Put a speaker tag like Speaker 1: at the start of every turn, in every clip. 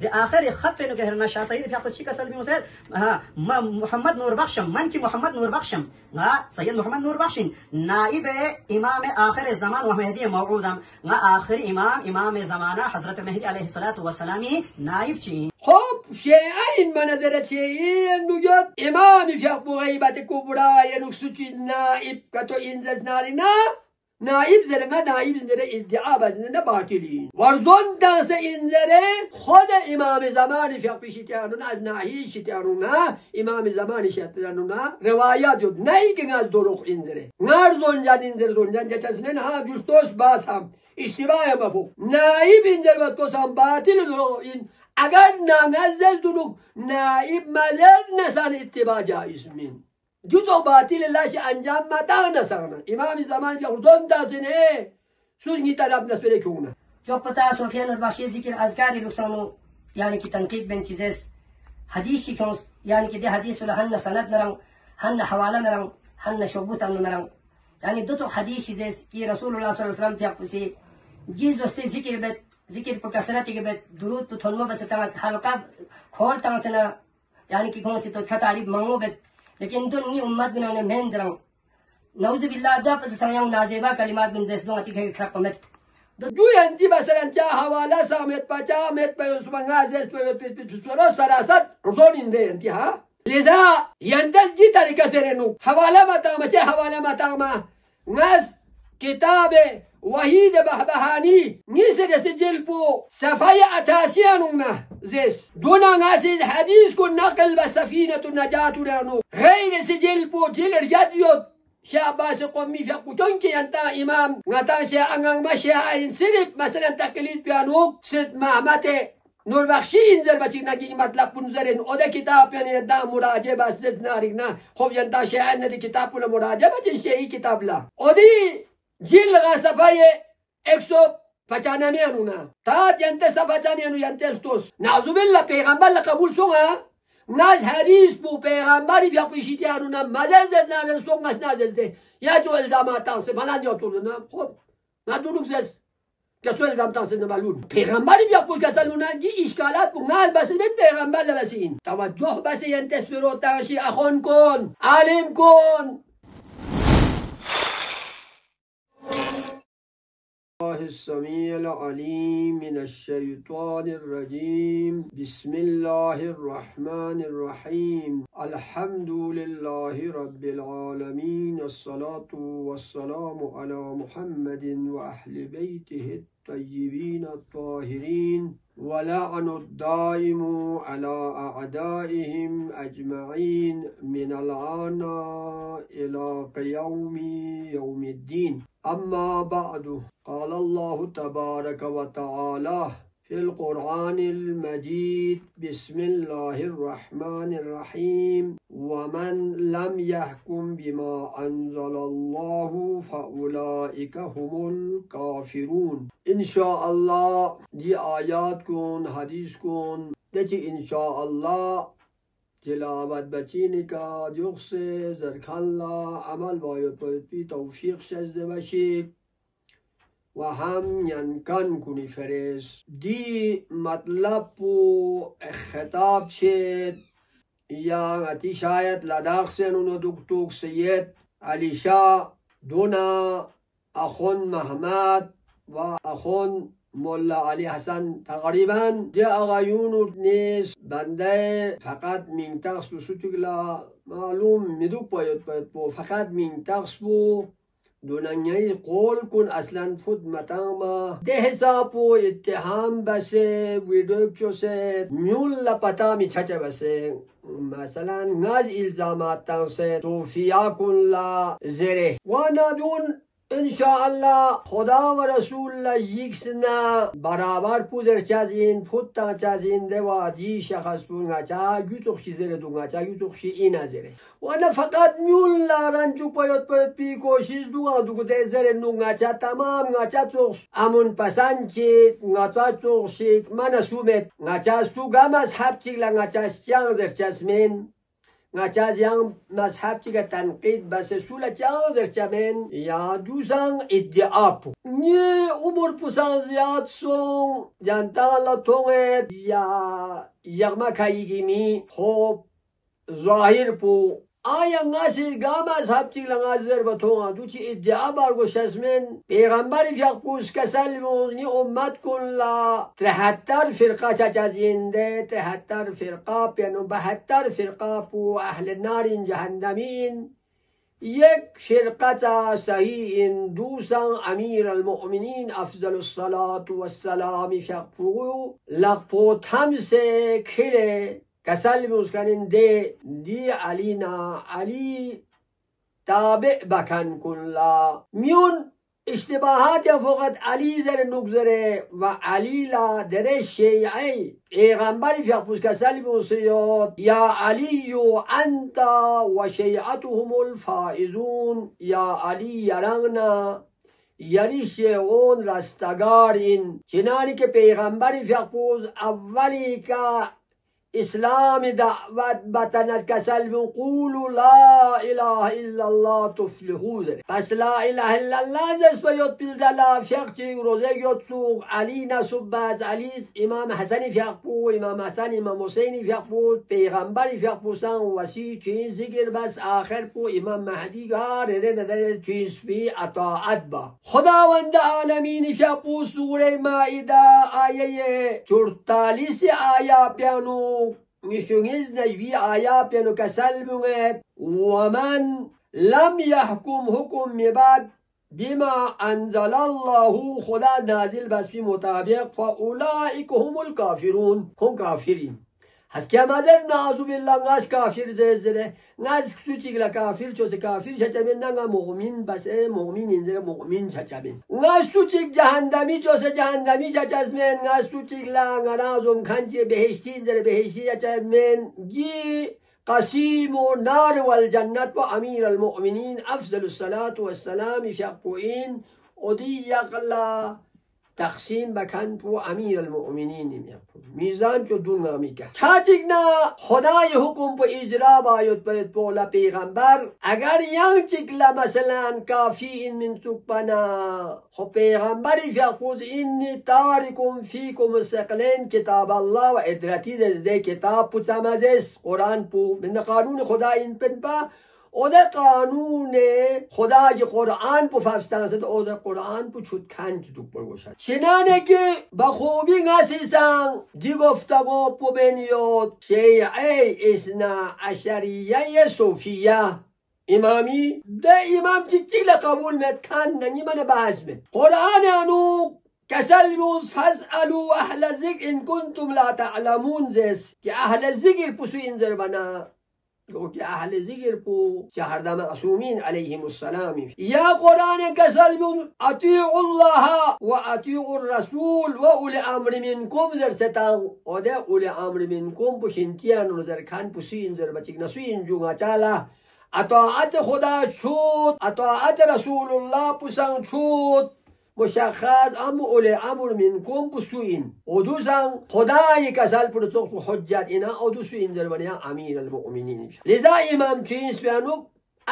Speaker 1: ده آخر خط نو که نشا سید فیا پس چیکا سلمی وسید محمد نور بخشم من کی محمد نور بخشم سید محمد نور بخشین نائب امام آخر زمان و مهدی موعودم آخر امام زمانه حضرت مهدی علیه الصلاة و السلام نائب چی
Speaker 2: خب شیعین منظرت شیعین نوجد امام فیق بغیبت کبرای نکسوچی نائب کتو انزز ناری نه نائب زرنگا نائب زنده ادعا بزنده باطلین ورزون دانس انزره خود امام زمان فیق پیشتیانون از ناهی شتیانون امام زمان شتیانون روایات یود نایی که از دروخ انزره نار زنجان انزر زنجان جچسنن ها جلتوش باس هم اشتباه مفهوم نائب انزر بطوس هم باطل دروخ این اگر نامزد دروخ نائب مزر نسان اتباع جائز من جزء باطل لاش انجام متا نسانا امام زمان بیا خودون داسنه سوزنی طرف نسبت کونه
Speaker 3: جو پتا سفیان البخشی ذکر اذکار لسانو یعنی کی تنقید بن چیزس حدیث کون یعنی کی ده حدیث ولا هن سند مرن هن حواله مرن هن شبوت مرن یعنی دو تو حدیث چیزس کی رسول الله صلی الله علیه و سلم بیا پسی جیز دوستی ذکر پر کثرت کے بعد درود تو تھنمو بس تا حلقہ کھول تا سنا یعنی کی کون سی تو تعریف مانگو بت لیکن دنیا امت بنانے مهندرم نعوذ بالله دا پس سمیان نازیبا کلمات من زیستون اتی که خرق قمت
Speaker 2: جوی انتی مثلا جا حوالا سامت پا جا مت پا یوسفان غازیز پا سراست رزون انده انتی ها لذا یندز جی طریقہ سرنو حوالا مطاما چه حوالا مطاما ناس کتاب وحید بحبهانی نیست دست جلبو صفحه اتاسیانونا زیس دونا ناسید حدیث کو نقل بسفینة نجاتو رانو غیر سجلبو جل رجادیو شعباس قومی فقو چونکه ینتا امام نتا شیع انگان مشیع این صرف مثلا تقلید بیانو سید محمد نور بخشی انزر بچی نگی مطلب پنزرین او ده کتاب یعنی ینتا مراجع بس جس نارک نا خوب ینتا شیع ندی کتاب پولا مراجع بچی شیعی کتاب لا او دی جل غا صفحه 195 انونا تات ینتا صفحه جانیانو ینتا التوس نعوذ بالله پیغمبر لقبول سونگا ناز حدیث بو پیغمبری بیا پیشیتی انونا مزرز از نازل سونگ از نازل ده یا جو الزامات تانسه ملان یا طولنا خب ندونوک زست که تو الزام تانسه نمالون پیغمبری بیا پوش کسلونا گی اشکالات بو نال بس بین پیغمبر لبسین توجه بس ینتا سفرو تانشی اخون کن عالم کن الله السميع العليم من الشيطان الرجيم بسم الله الرحمن الرحيم الحمد لله رب العالمين الصلاة والسلام على محمد وأهل بيته الطيبين الطاهرين ولعن الدائم على أعدائهم أجمعين من الآن إلى يوم الدين أما بعد قال الله تبارك وتعالى في القرآن المجيد بسم الله الرحمن الرحيم ومن لم يحكم بما أنزل الله فأولئك هم الكافرون إن شاء الله دي آيات كون حديث كون دي إن شاء الله تلاوت بچینی کا دیوخ سے زرکالله عمل باید بی توفیق شزده باشید و هم ینکن کنی فرز دی مطلب و خطاب شد یا اتی شاید لداخ سنونو دکتوک سید علی شاه دونا اخون محمد و اخون مولا علی حسن تقریبا دی آقایون نیست بنده فقط منطقس بو سوچگلا معلوم میدوک باید بو فقط منطقس بو دوننگی قول کن اصلا فود متاما ده حساب و اتهام بسه ویدوک چوسه میول پتا می چچه بسه مثلا ناز الزامات تانسه توفیا کن لا زره وانا دون انشاءالله خدا و رسول الله یکسنا برابر پوزر چازین پوتا چازین دوا دی شخص پونگا چا یوتوخ شیزره دونگا چا یوتوخ شی این ازره وانا فقط میول لارنچو پایوت پی کوشیز دونگا دوگو دیزره نونگا چا تمام نگا چا چوخ امون پسند چید نگا چا چوخ شید من سومت نگا چا سوگام از حب چیگلا نگا چا سیان زر چاسمین ngachas yang mazhab chiga tanqid bas sula chang zerchamen ya dusang iddiapu ni umur pusang ziyad song janta la tonget ya yagma kayigimi hob zahir pu aya ngasi gama mazhab chiga ngazer batonga duchi iddia bargo shasmen peygambari fiaqpus kasalmuni ummat kulla 73 firqa chachazinde 73 firqa pianu 72 firqa pu ahli narin jahannamin یک شرقت صحیح دوسان امیر المؤمنین افضل الصلاة والسلام شقفو لقپو تمسه کره کسل مسکنین دی علینا علی تابع بکن کن لا میون اشتباهات یا فقط علی زر نگذره و علی لا در شیعی پیغمبری فیقبوز کسل موسیاد یا علی و انت و شیعتهم الفائزون یا علی یرنگنا یریش اون رستگارین چنانی که پیغمبری فیقبوز اولی که اسلام دعوت بطن از کسل قولوا لا اله الا الله تفلحوا پس لا اله الا الله دست بیاد پیلدلا فیقچی روزه گید سوق علی نصب از علی امام حسن فیقبو امام حسن امام حسین فیقبو پیغمبری فیقبوستان وسی چین ذکر بس آخر پو امام مهدی گار چیز بی اطاعت با خداوند عالمین فیقبو سوره مائده آیه 44 آیا پیانو میشونیز نجوی آیا پیانو کسل بونگید ومن لم يحكم حكم میباد بما انزل الله خدا نازل بس بی مطابق فاولئک هم الكافرون هم کافرین هست که مادر نعوذ بالله ناس کافر زره ناس سوچی گلا کافر چوس کافر شچبین نگا مؤمن بس مؤمن اینجا مؤمن شچبین ناس سوچی جهنمی چوس جهنمی شچزمن ناس سوچی گلا نازم خانچی بهشتی اینجا بهشتی شچبین گی قسیم و نار والجنت و امیر المؤمنین افضل الصلاة والسلام شقوین ادی یقلا تقسیم بکن پو امیر المؤمنین میزان چو دون نامی که چاچگنا خدای حکم پو اجرا باید باید پولا پیغمبر اگر ینگ چکلا مثلا کافی این من سکبنا خو پیغمبری فیقوز اینی تارکم فیکم سقلین کتاب الله و ادرتی زده کتاب پو سمزس قرآن پو من قانون خدا این پن با او ده قانون خدای قرآن پو ففستانست او ده قرآن پو چود کنج دوک برگوشد چنانه که بخوبی نسیسان دی گفتگو پو بینیود شیعه اسنا عشریه صوفیه امامی ده امام چیل قبول مد کن نگی من بحث مد قرآن انو کسل موز فاسألو اهل ذکر ان کنتم لا تعلمون زیس که اهل ذکر پسو انذر بنا کہ اہل ذکر کو چہردہ معصومین علیہم السلام یا قرآن کسل من اطیعوا اللہ و اطیعوا الرسول و اولی امر منکم زر ستاو او دے اولی امر منکم پشنتیان نظر کھان پسین زر بچک نسوین جونگا چالا اطاعت خدا چھوت اطاعت رسول اللہ پسان چھوت مشخص ام اولی امر منکم بسوین ودوسان خدای کسل پر سوق حجت اینا ودوسوین در بنیا امیر المؤمنین لذا امام چینس بیانو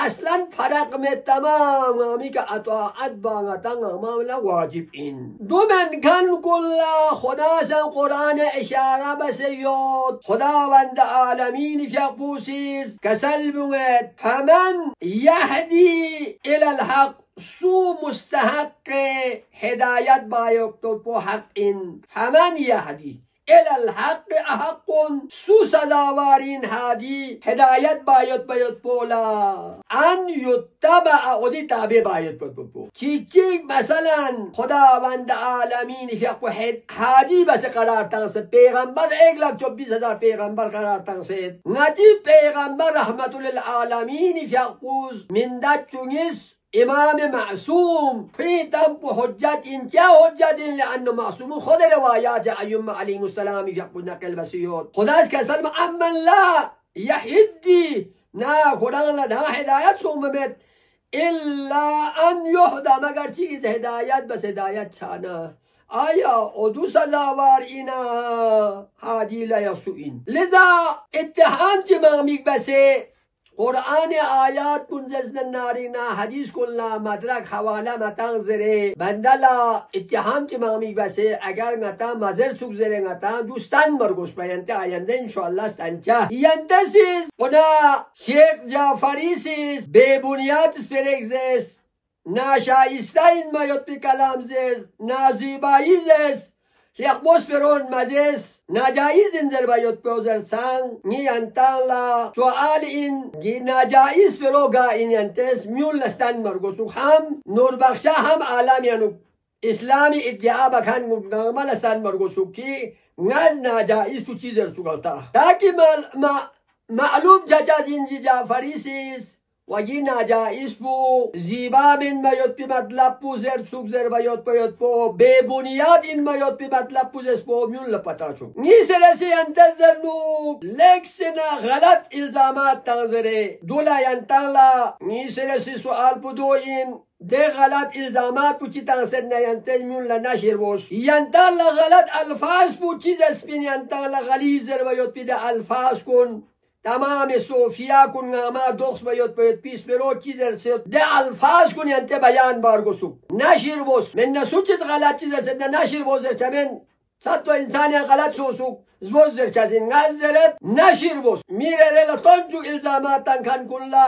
Speaker 2: اصلا فرق میں تمام امی کا اطاعت باغا تنگا معاملہ واجب این دو من کن کلا خدا سن قرآن اشارہ بسیود خداوند عالمین فیقبوسیز کسل بوید فمن یهدی الى الحق سو مستحق هدایت بایوکتو پو حق این فمن یهدی الالحق احق سو سزاوارین هادی هدایت باید پولا ان یتبع ادی تابع باید پو چیک مثلا خداوند عالمین فیقو هادی بس قرار تنسد پیغمبر 1,24,000 پیغمبر قرار تنسد ندی پیغمبر رحمت للعالمین فیقوز من دت چونیس امام معصوم پیتم پو حجت این کیا حجت این لانه معصوم خود روایات ایوم علیهم السلام فیقود نقل بسیود خداست که سلم اما لا یحدی نا خدا لا هدایت سومت الا ان یهدا مگر چیز هدایت بس هدایت چانا آیا ادو سزاوار اینا عادی لیسوئین لذا اتهام جمامیک بسه قرآن آیات کنززن نارینا حدیث کلنا مدرک حوالا متان زره بندلا اتهام جمامیک بسه اگر نتا مزر سوک زره نتا دوستان مرگوش پینته آینده انشاءالله ستنچه ینده سیز قنا شیخ جعفری سیز بے بنیاد سپرگزیز ناشایسته این مایوت پی کلام زیز نازیبایی زیز شیخ بوسپرون مزیز ناجایز این در بایوت پیوزر سان نی انتالا سوال این گی ناجایز فرو گا این ینتس میون لستان مرگوسو هم نوربخشا هم عالمیانو اسلامی ادعا بکن گرگنامه لستان مرگوسو کی ناز ناجایز تو چیزر سوگلتا تاکی معلوم چچا زنجی جعفری سیز وگی ناجائز پو زیبا من میوت پی مطلب پو زر سوک زر بیوت پیوت پو بے بنیاد این میوت پی مطلب پو زر پو میون لپتا چو نیس رسی انتظر نو لیکسنا غلط الزامات تنظره دولا ینتالا نیس رسی سوال پو دو این ده غلط الزامات پو چی تنسد نینتج میون لنشر بوش ینتالا غلط الفاظ پو چیز اسپین ینتالا غلیظ زر بیوت پی ده الفاظ کن تمام صوفیا کن ناما دخص بیوت پیس برو چیزر سیت ده الفاظ کن ینته بیان بارگو سو نشیر بوس من نسو چیز غلط چیز سید نشیر بوزر چمن صد تو انسانی غلط سو زبوز زر چزین نزرت نشیر بوس میره رلطان جو الزاماتن کن کلا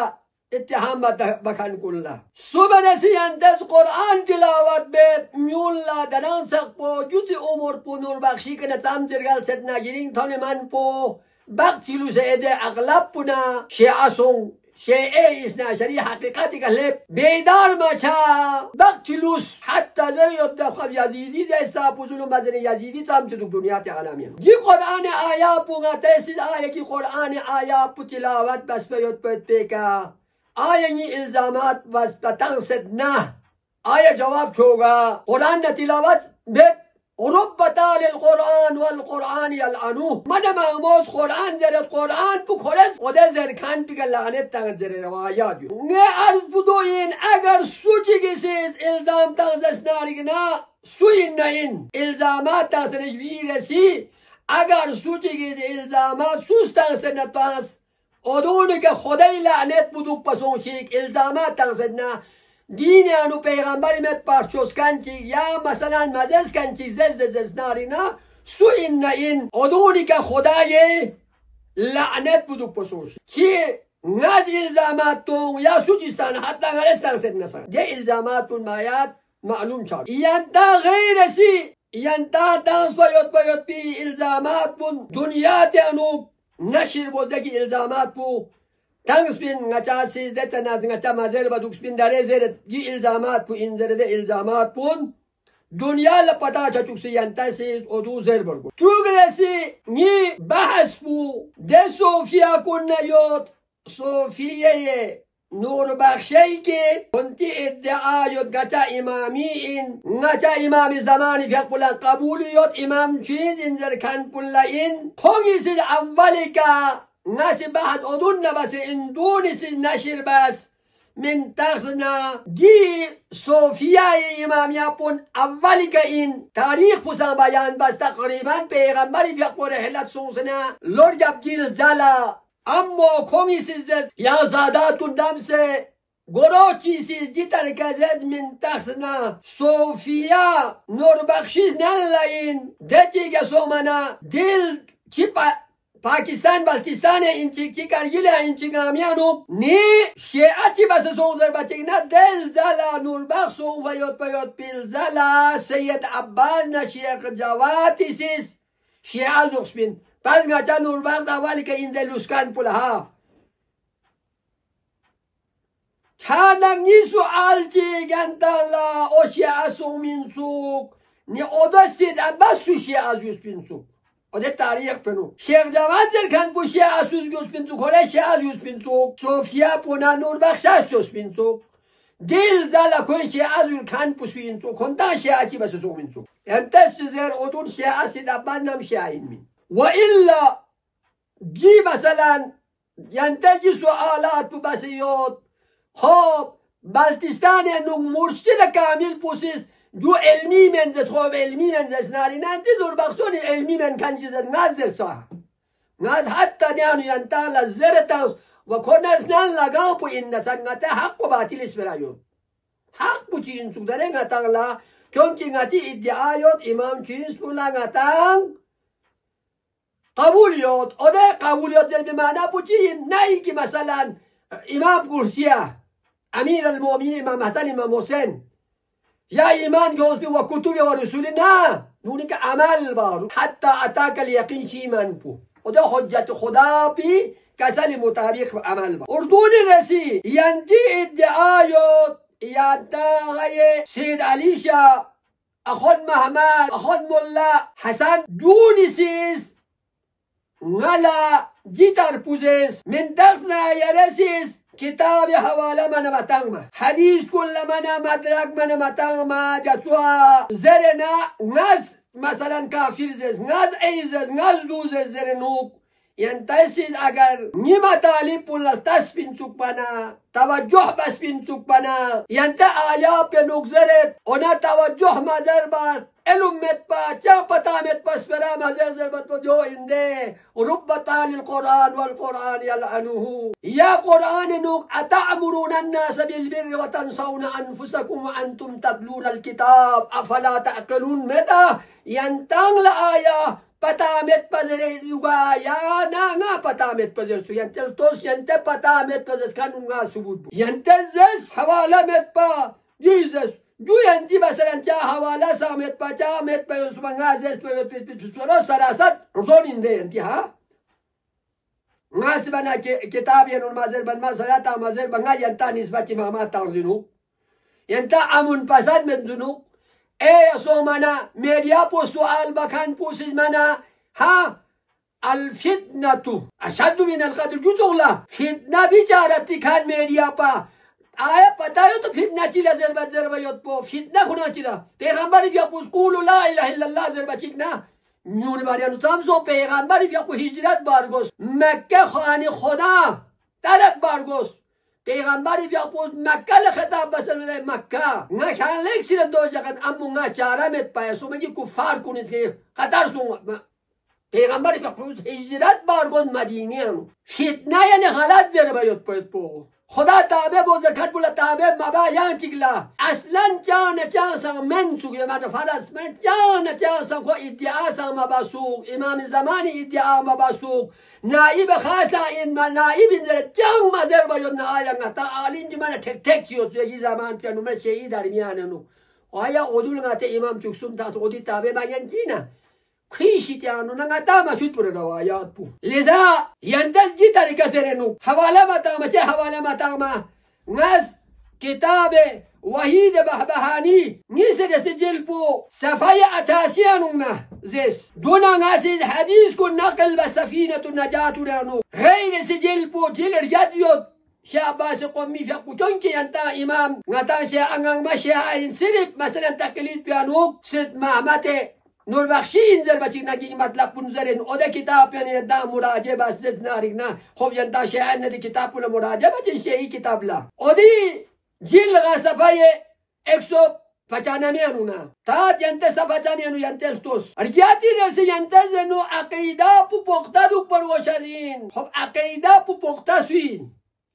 Speaker 2: اتهام بکن کلا صبح نسی اندز قرآن تلاوت بیت میولا دنان سق پو جوزی امور پو نور بخشی که نتام ترگل ست نگیرین تانی من پو بقتلو سيدة أغلب بنا شيعة سون شيعة إسنا شري حقيقتي كهلب بيدار ما شا بقتلوس حتى ذر يدخل يزيدي ده سابوزلو مزن يزيدي تامتدو دنيا تعلمين دي قرآن آيات بوغا تيسيد آية كي قرآن آيات بو تلاوات بس بيوت بيكا آية ني إلزامات بس بتنسد نه آية جواب شوغا قرآن تلاوات بيت ربطا للقرآن والقرآن يلعنوه مدى مغموز قرآن زرد قرآن بخورز خدا زرکن بگه لعنت تنگ زر روایات یو نه ارز بدوین اگر سوچی گسیز الزام تنگزس نارگنا سوین نین الزامات تنگسنش ویرسی اگر سوچی گسیز الزامات سوس تنگسن نتانس ادونه که خدای لعنت بدو پسون شیک الزامات تنگسن نه دین انو پیغمبری مت پارچوس کنچی یا مثلا مزز کنچی زز نارینا سو این ادونی که خدای لعنت بدو پسوش چی نز الزاماتون یا سوچیستان حتی غلستان سد نسان ده الزاماتون مایات معلوم چار ینتا غیر سی ینتا تانس بیوت پی الزامات بون دنیا تانو نشر بودگی الزامات بو تنگس بین نچا سیزده تناز نچا مزر بدوکس بین داره زیر گی الزامات پو این زرده الزامات پون دنیا لپتا چچوکسی ینتا سیز ادو زر برگو تروگرسی نی بحث پو ده صوفیا کن نیوت صوفیه نور بخشی که کنتی ادعایت گچا امامی این نچا امام زمانی فیق پلا قبولیت امام چیز این زرکن پلا این خونگی سیز اولی که ناس بعد أظن بس إن دونس النشر بس من تغزنا دي صوفيا إمام يابون أولك إن تاريخ بسان بيان بس تقريبا پیغمبری بيقبور حلت سوسنا لورد عبدال زلا أمو كوني سيزز يا زادات الدمس گروچی سی جیتر کزد من تغزنا صوفيا نور بخشیز نلین دچی گسومنا دل چی پاکستان بلتستان اینچی کرگیل اینچی گامیانو نی شیعه چی بس سونزر بچه نه دل زلا نوربخ سون و یاد پیل زلا سید عباس نه شیخ جواتی سیس شیعه زخص بین پس گچا نوربخ دوالی که این دلوسکان پلها چانک نی سوال چی گنتالا او شیعه سومین سوک نی اودا سید عباس سو شیعه زوز بین سوک ده تاریخ پنو شیخ جوان زرکن پو شیعه سوز گوز بین سوک خوره شیعه زوز بین سوک صوفیا پونا نوربخش شوز بین سوک دل زالا کوی شیعه زول کن پو سوین سوک کنتا شیعه چی بس سوک بین سوک امتس زیر ادون شیعه سید ابان نم شیعه این من و الا جی مثلا ینتجی سوالات پو بسیوت خوب بلتستان نو مرشد کامل پوسیس دو علمی منزس خوب علمی منزس ناری نه دی دور بخشون علمی من کنجیزت نازر سا ناز حتی نیانو ینتا لزرتاس و کنر نان لگاو پو این نسان نتا حق و باطل اس برایون حق پو چی انسوک داره نتا لا چونکه نتی ادعایات امام چیز پولا نتا قبولیات او ده قبولیات در بمعنی پو چی نایی که مثلا امام کرسیه امیر المؤمنین امام حسن امام حسین یا ایمان که اس و کتب و رسول نه نونی که عمل بارو حتی اتاک الیقین چی ایمان پو او ده حجت خدا پی کسل مطابق عمل با اردون رسی ینتی ادعایات ینتا غی سید علی شا اخون محمد اخون مولا حسن دونی سیز غلا جیتر پوزیس من دخنا یرسیز کتاب حواله من متنگما حدیث کل من مدرک من متنگما جتوا زرنا نز مثلا کافر زیز نز ایزز نز دوزز زرنوک ینتایسیز اگر نیمه طالب پولا تسبین چوک بنا توجه بسبین چوک بنا ینتا آیا پی نگذرد اونا توجه مزر بات علم مت با چا پتا مت پس برا مزر زربت و جو انده ربطان القرآن والقرآن یلعنوه یا قرآن نوک اتعمرون الناس بالبر وتنسون انفسكم وانتم تتلون الكتاب افلا تعقلون متا ینتانگ لآیا پتامت پذیر یوگا یا نا پتامت پذیر سو ینتل توس ینت پتامت پذیر کانون گا ثبوت بو ینتل زس حواله مت پا جیزس جو ینتی مثلا چا حواله سامت پا چا مت پا یوسمان گا زس پا سراست رزون انده ینتی ها ناس بنا کتاب ینون مازر بن ما سراتا مازر بنا ینتا نسبت امامات تاوزنو ینتا امون پسند من زنو اے سو منا میڈیا پو سوال بکان پوسیز منا ها الفتنة اشد من القتل جو تولا فتنہ بھی چارتی کھان میڈیا پا آیا پتا ہے تو فتنہ چلا ضربت ضربیت پو فتنہ کھنا چلا پیغمبر بیا پوس قولوا لا الہ الا اللہ ضربت چکنا میون باریانو تام سو پیغمبر بیا پو ہجرت بارگوس مکہ خان خدا طرف بارگوس پیغمبری بیا پوز مکه لخطاب بسر مکه نا کان لیک سیر دو جگن امو نا چارمت پایا سو مگی کفار کنیز که خطر سو پیغمبری بیا پوز هجرت بارگوز مدینی هنو فتنه یعنی غلط زیر باید پاید پو خدا تابع بوزر کت بولا تابع مبا یان چگلا اصلا چان سنگ من سوگ من فرس من چان سنگ خو ادعا سنگ مبا سوگ امام زمانی ادعا مبا سوگ نائب خاصا این من نائب اندر چان مزر باید نآیا تا عالم دی من تک تک چیو تو یکی زمان پیانو من شهید درمیانه نو آیا اودول نگاته امام چکسوم تاس اودی تابع باین چینا خیشی تیانو نگاتا مشود پر روایات پو لذا یندز جی طریقہ سرنو حوالہ مطاما چه حوالہ مطاما نز کتاب وحید بحبحانی نیسر سجل پو صفحی 88 زیس دونا ناسید حدیث کو نقل بسفینة النجات نانو غیر سجل پو جل رجادیوت شعباس قومی فقو چونکہ ینتا امام نتا شیع انگنگ مشیعین صرف مثلا تقلید پیانو سید محمد نور بخشی انزر بچی نگی مطلب پنزرین او ده کتاب یعنی ینتا مراجع بس جس نارک نا خوب ینتا شیعن ندی کتاب پولا مراجع بچی شیعی کتاب لا او دی جل غا صفحی 195 نا تات ینتا صفحی ینتا التوس ارگیاتی رسی ینتا زنو عقیده پو پختا دو پروشازین خوب عقیده پو پختا سوین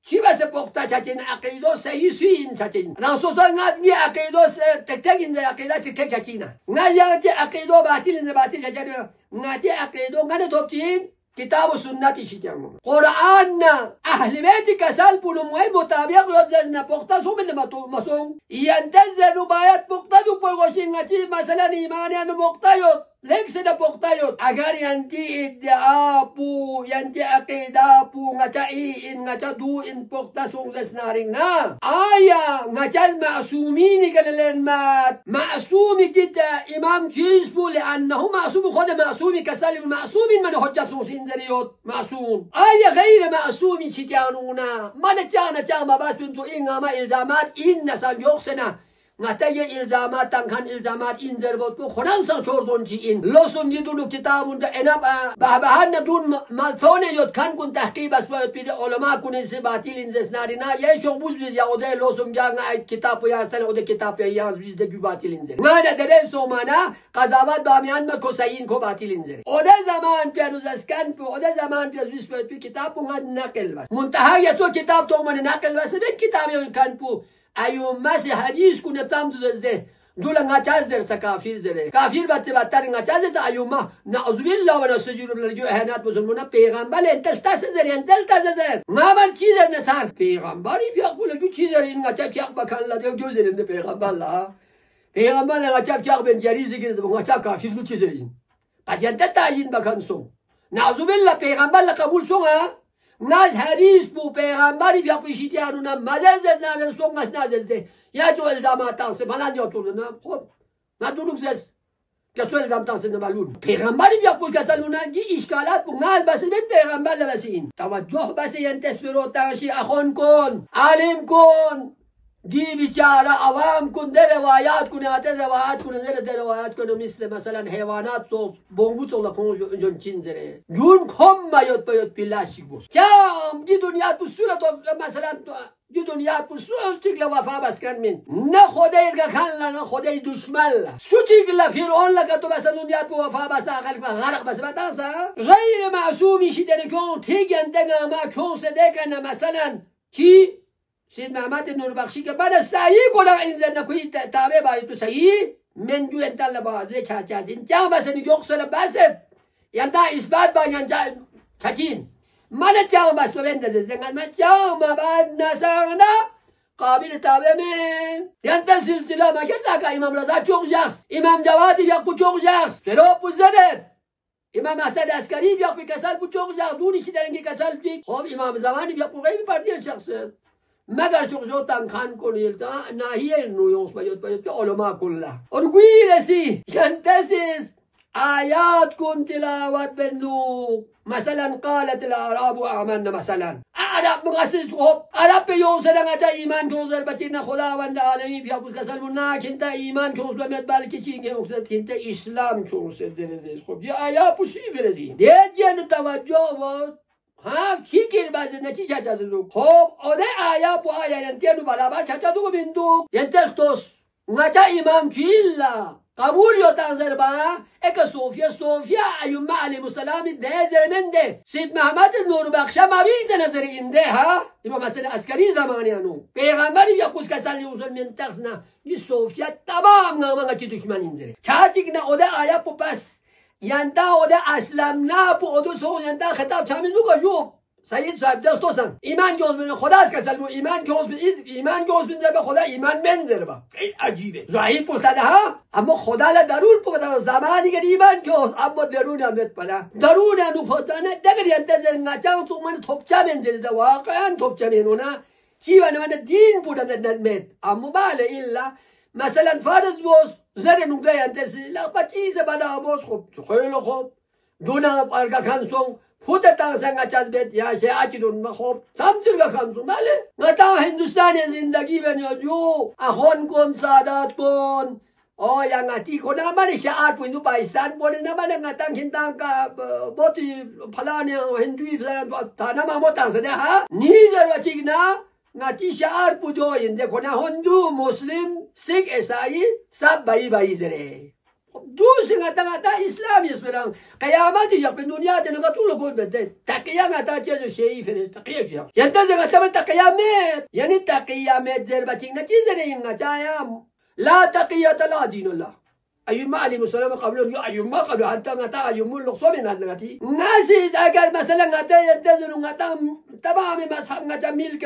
Speaker 2: چی بس پختا چاچین عقیدو صحیح سوین چاچین رانسوسا نازنی عقیدو تک تک انزر عقیده تک تک چاچینا نازیانتی عقیدو باطل انزر باطل چاچینا ناتی عقیدو نگه توبتین کتاب و سنتی شیطانو قرآن نا اهل بیت کسال پولموی مطابق لدزنا پختا سو من مسون ینتزنو باید پختا دو پرگوشین نتی مثلا ایمانیانو پختا یود لیکس دا پختا یود اگر ینتی ادعا پو ینتی عقیده پو نچا این نچا دو این پختا سو زسنارین نا آیا نچا معصومینی کنلن مات معصومی جدا امام چیز پو لانه معصوم خود معصومی کسال معصومین من حجت سوسین زریوت معصوم آیا غیر معصومی چیتیانونا من چانا چاما بس بنتو این اما الزامات این نسال یوخسنا ngata ye ilzamat tangkan ilzamat inzer bot bu khonan sang chordon ji in losum yidulu kitabun da enab bahan nadun malthone yot kan kun tahqiq bas ba pide ulama kun se batil inzes narina ye shobuz biz ya ode losum ga ay kitab ya san ode kitab ya yaz biz de batil inzer mana dere so mana qazavat bamian ma kosayin ko batil inzer ode zaman pianuz askan pu ode zaman pianuz bis pi kitab bu naqel bas muntaha ya to kitab to man naqel bas ben kitab yo kan pu ayum mas hadis kun tam zde دولا ngachaz der sa kafir zere kafir batte battar ngachaz da ayuma na'uzubillah wa nasjuru bil ihanat musulmana peygamber entel taszer entel taszer mabar çizer ne sar peygamberi yakula güç çizer in ngachak yak bakanla diyor gözlerinde peygamberla peygamberle ngachak yak ben cerizi girdi bu ngachak kafir güç çizer in pasiyente tayin bakan son na'uzubillah peygamberle kabul son ha naz hadis bu peygamberi yapışıtı yanına mazez zezler son nasnazezde ya تو الزامات تاسه falan diyordu ne hop ne duruk ses ya تو الزام تاسه ne balun peygamberi yapmış kasaluna ki işgalat bu nal basit bir peygamberle basin tavajjuh basin tesbiro tashi akhon kon alim kon di bichara avam kun de rivayat kun ate rivayat kun de rivayat kun misle mesela hayvanat so bongut ola konjon çinzere gün kommayot bayot billahi bu cam di dünya bu surat mesela دی دنیا تو سوال چیکلا وفا بس کن من نه خدای که خاله نه خدای دشمن لا سو چیکلا فرعون لگه تو بس دنیا تو وفا بس عقل به غرق بس بدرسه غیر معصومی شی در کون تیگنده ما کون سده کنه مثلا کی سید محمد بن نوربخشی که بعد سعی کنه این زن نکوی تابع بایی تو سعی من جو انتال بازه چاچازین جا بس نیوکسل بس یعنی اثبات با یعنی چاچین من جام بس ببند از دنگال من جام بعد نسانا قابل تابع من یعنی سلسله ما کرد که امام رضا çok جاست امام جوادی یک çok جاست فراب بزرگ امام حسن عسکری یک کسال çok جاست دونیشی درنگی کسال دیگ خب امام زمانی یک قوی پردی شخص مگر çok جوتان خان کنیل تا ناهیه نویونس باید علما کلا اور گویرسی شنتسیز آیات کن تلاوت بنو مثلا قالت الاعراب آمنا مثلا عرب مقصد خب عرب به یوسف نگه ایمان کنزر بتین خداوند عالمی فیاض کسل منا کنتا ایمان کنز بمت بلکه چینگه اقصد کنتا اسلام کنز درزیز خب یه آیا پوشی فرزی دید جن توجه و ها کی کر باز نچی چاچا دو خب آده آیا پو آیا ینتیانو برابر چاچا دو بندو ینتل توس نگه ایمان کیلا قبول یوتان زربا اک صوفیا ایوم علیه السلام ده زرمنده سید محمد نوربخش موید نظر اینده ها ایما مثلا عسکری زمانی انو پیغمبری یا قوس کسالی اوزن من تخصنا دی صوفیا تمام نامانگا چی دشمن اینزره چاچیک نا اوده آیا پو پس یندا اوده اسلام نا پو اوده سو یندا خطاب چامی نوگا یوب سید صاحب دل توسن ایمان جوز من خدا است کسل مو ایمان جوز من در خدا ایمان من در با خیلی عجیبه ظاهر پوشیده ها اما خدا لا درون پوشیده زمانی که ایمان جوز اما درون هم نت پنا درون هم نپوشیده دگر ینتظر نچام تو من توپچه منزل واقعا توپچه منونه چی من دین بودم ندمت اما باله ایلا مثلا فرض بوس زر نوگه ینتظر لا بچیز بنا بوس خوب خیلی خوب دونا پارکا خانسون خود تانسنگ چاز بیت یا شیعی دون مخوب سمجھل کا خانسون بله نتا هندوستان زندگی بنیو جو اخون کن سادات کن یا ngati ko naman siya at po Pakistan po naman ngatang hintang ka boti phalane Hindu ta naman mo tang sa ha ni zarwa chigna ngati siya at po do inde ko na Hindu Muslim Sikh Isai sab bai zare دوسری ngata اسلامی است برام قیامتی یک به دنیا دنگا طول کن بده تقیه ngata چیز شیعی فرست تقیه کیا یعنی ngata من تقیامت یعنی تقیامت زربچینگ نچیز نیم نچایا لا تقیت لا دین الله ایوم علیه السلام قبل یا ایوم قبل حتی ngata ایوم لقصو من ngati ناسی اگر مثلا ngata ینتظر ngata تمام مذهب ngata ملک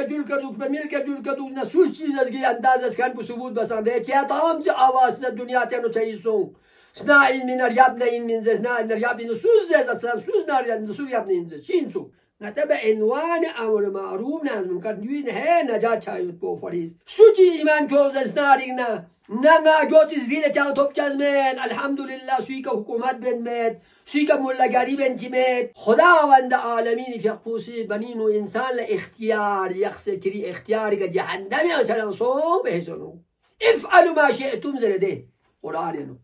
Speaker 2: جول کردو نسوش چیز از گی انداز از کن بثبوت بسنده کیا تمام چه آواز دنیا تنو چایسون سناین من ریاب نین من زنا ریاب این سوز اصلا سوز نریاب نسوز ریاب نین چین سو نتبه عنوان امر معروف نازم کرد نیوی نه نجات چایوت بو فریز سوچی ایمان کوز نارینگ نه جوتی زیل چاو توپ چزمن الحمدلله سوی که حکومت بنمد سوی که ملگری بنتیمد خداوند عالمین فقوسی بنین و انسان اختیار یخس تری اختیاری که جهنمی آنچنان صوم بهشونو افعلوا ما شئتم زرده قرآن ينو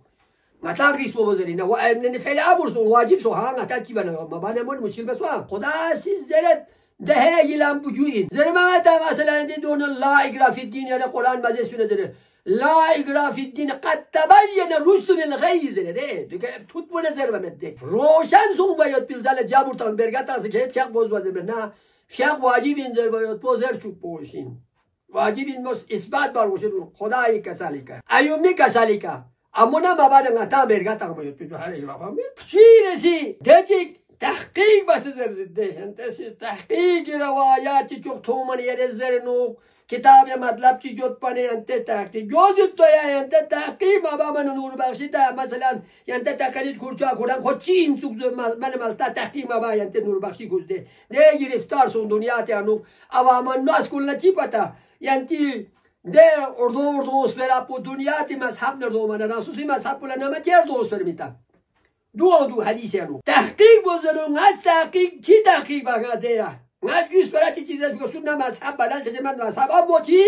Speaker 2: ngata gris bo zeri na wa ne fele abur so wajib so ha ngata ki bana ma bana mon mushkil bas wa khuda siz zeret ده يلام بجوين زر ما تا مثلا دون لا اقرا في الدين يعني قرآن ما زي سنة زر لا اقرا في الدين قد تبين الرشد من الغي زر ده توت ولا زر ما مده روشن سون بايد بيلزال جابور تان برغاتا سكيت كيق بوز وزر نه شيخ واجب این زر باید بوزر چوب بوشین واجب این مس اثبات بار بوشین خدای کسالیکا ایومی کسالیکا امونا مبادا ngata برغاتا باید بيدو هاري بابا چیرسی دچik تحقیق بس زرزده انت تحقیق روایات چوک تومن یه زرنو کتاب مطلب چی جوت پنه انت تحقیق جوزت تو یا انت تحقیق بابا من نور بخشی تا مثلا انت تقلید کورچا کردن خود چی این سوک من ملتا تحقیق بابا انت نور بخشی گزده ده گرفتار سون دنیا تیانو عوامان ناس کلنا چی پتا ینتی ده اردو اسپرا پو دنیا تی مذهب نردو من ناسوسی مذهب کلا نمه چی اردو اسپر میتا دو حدیث یانو تحقیق بزنو ناس تحقیق چی تحقیق بگا دیره ناس گیس برای چی چیزه بگو نه مذهب بدل چه من مذهب اما چی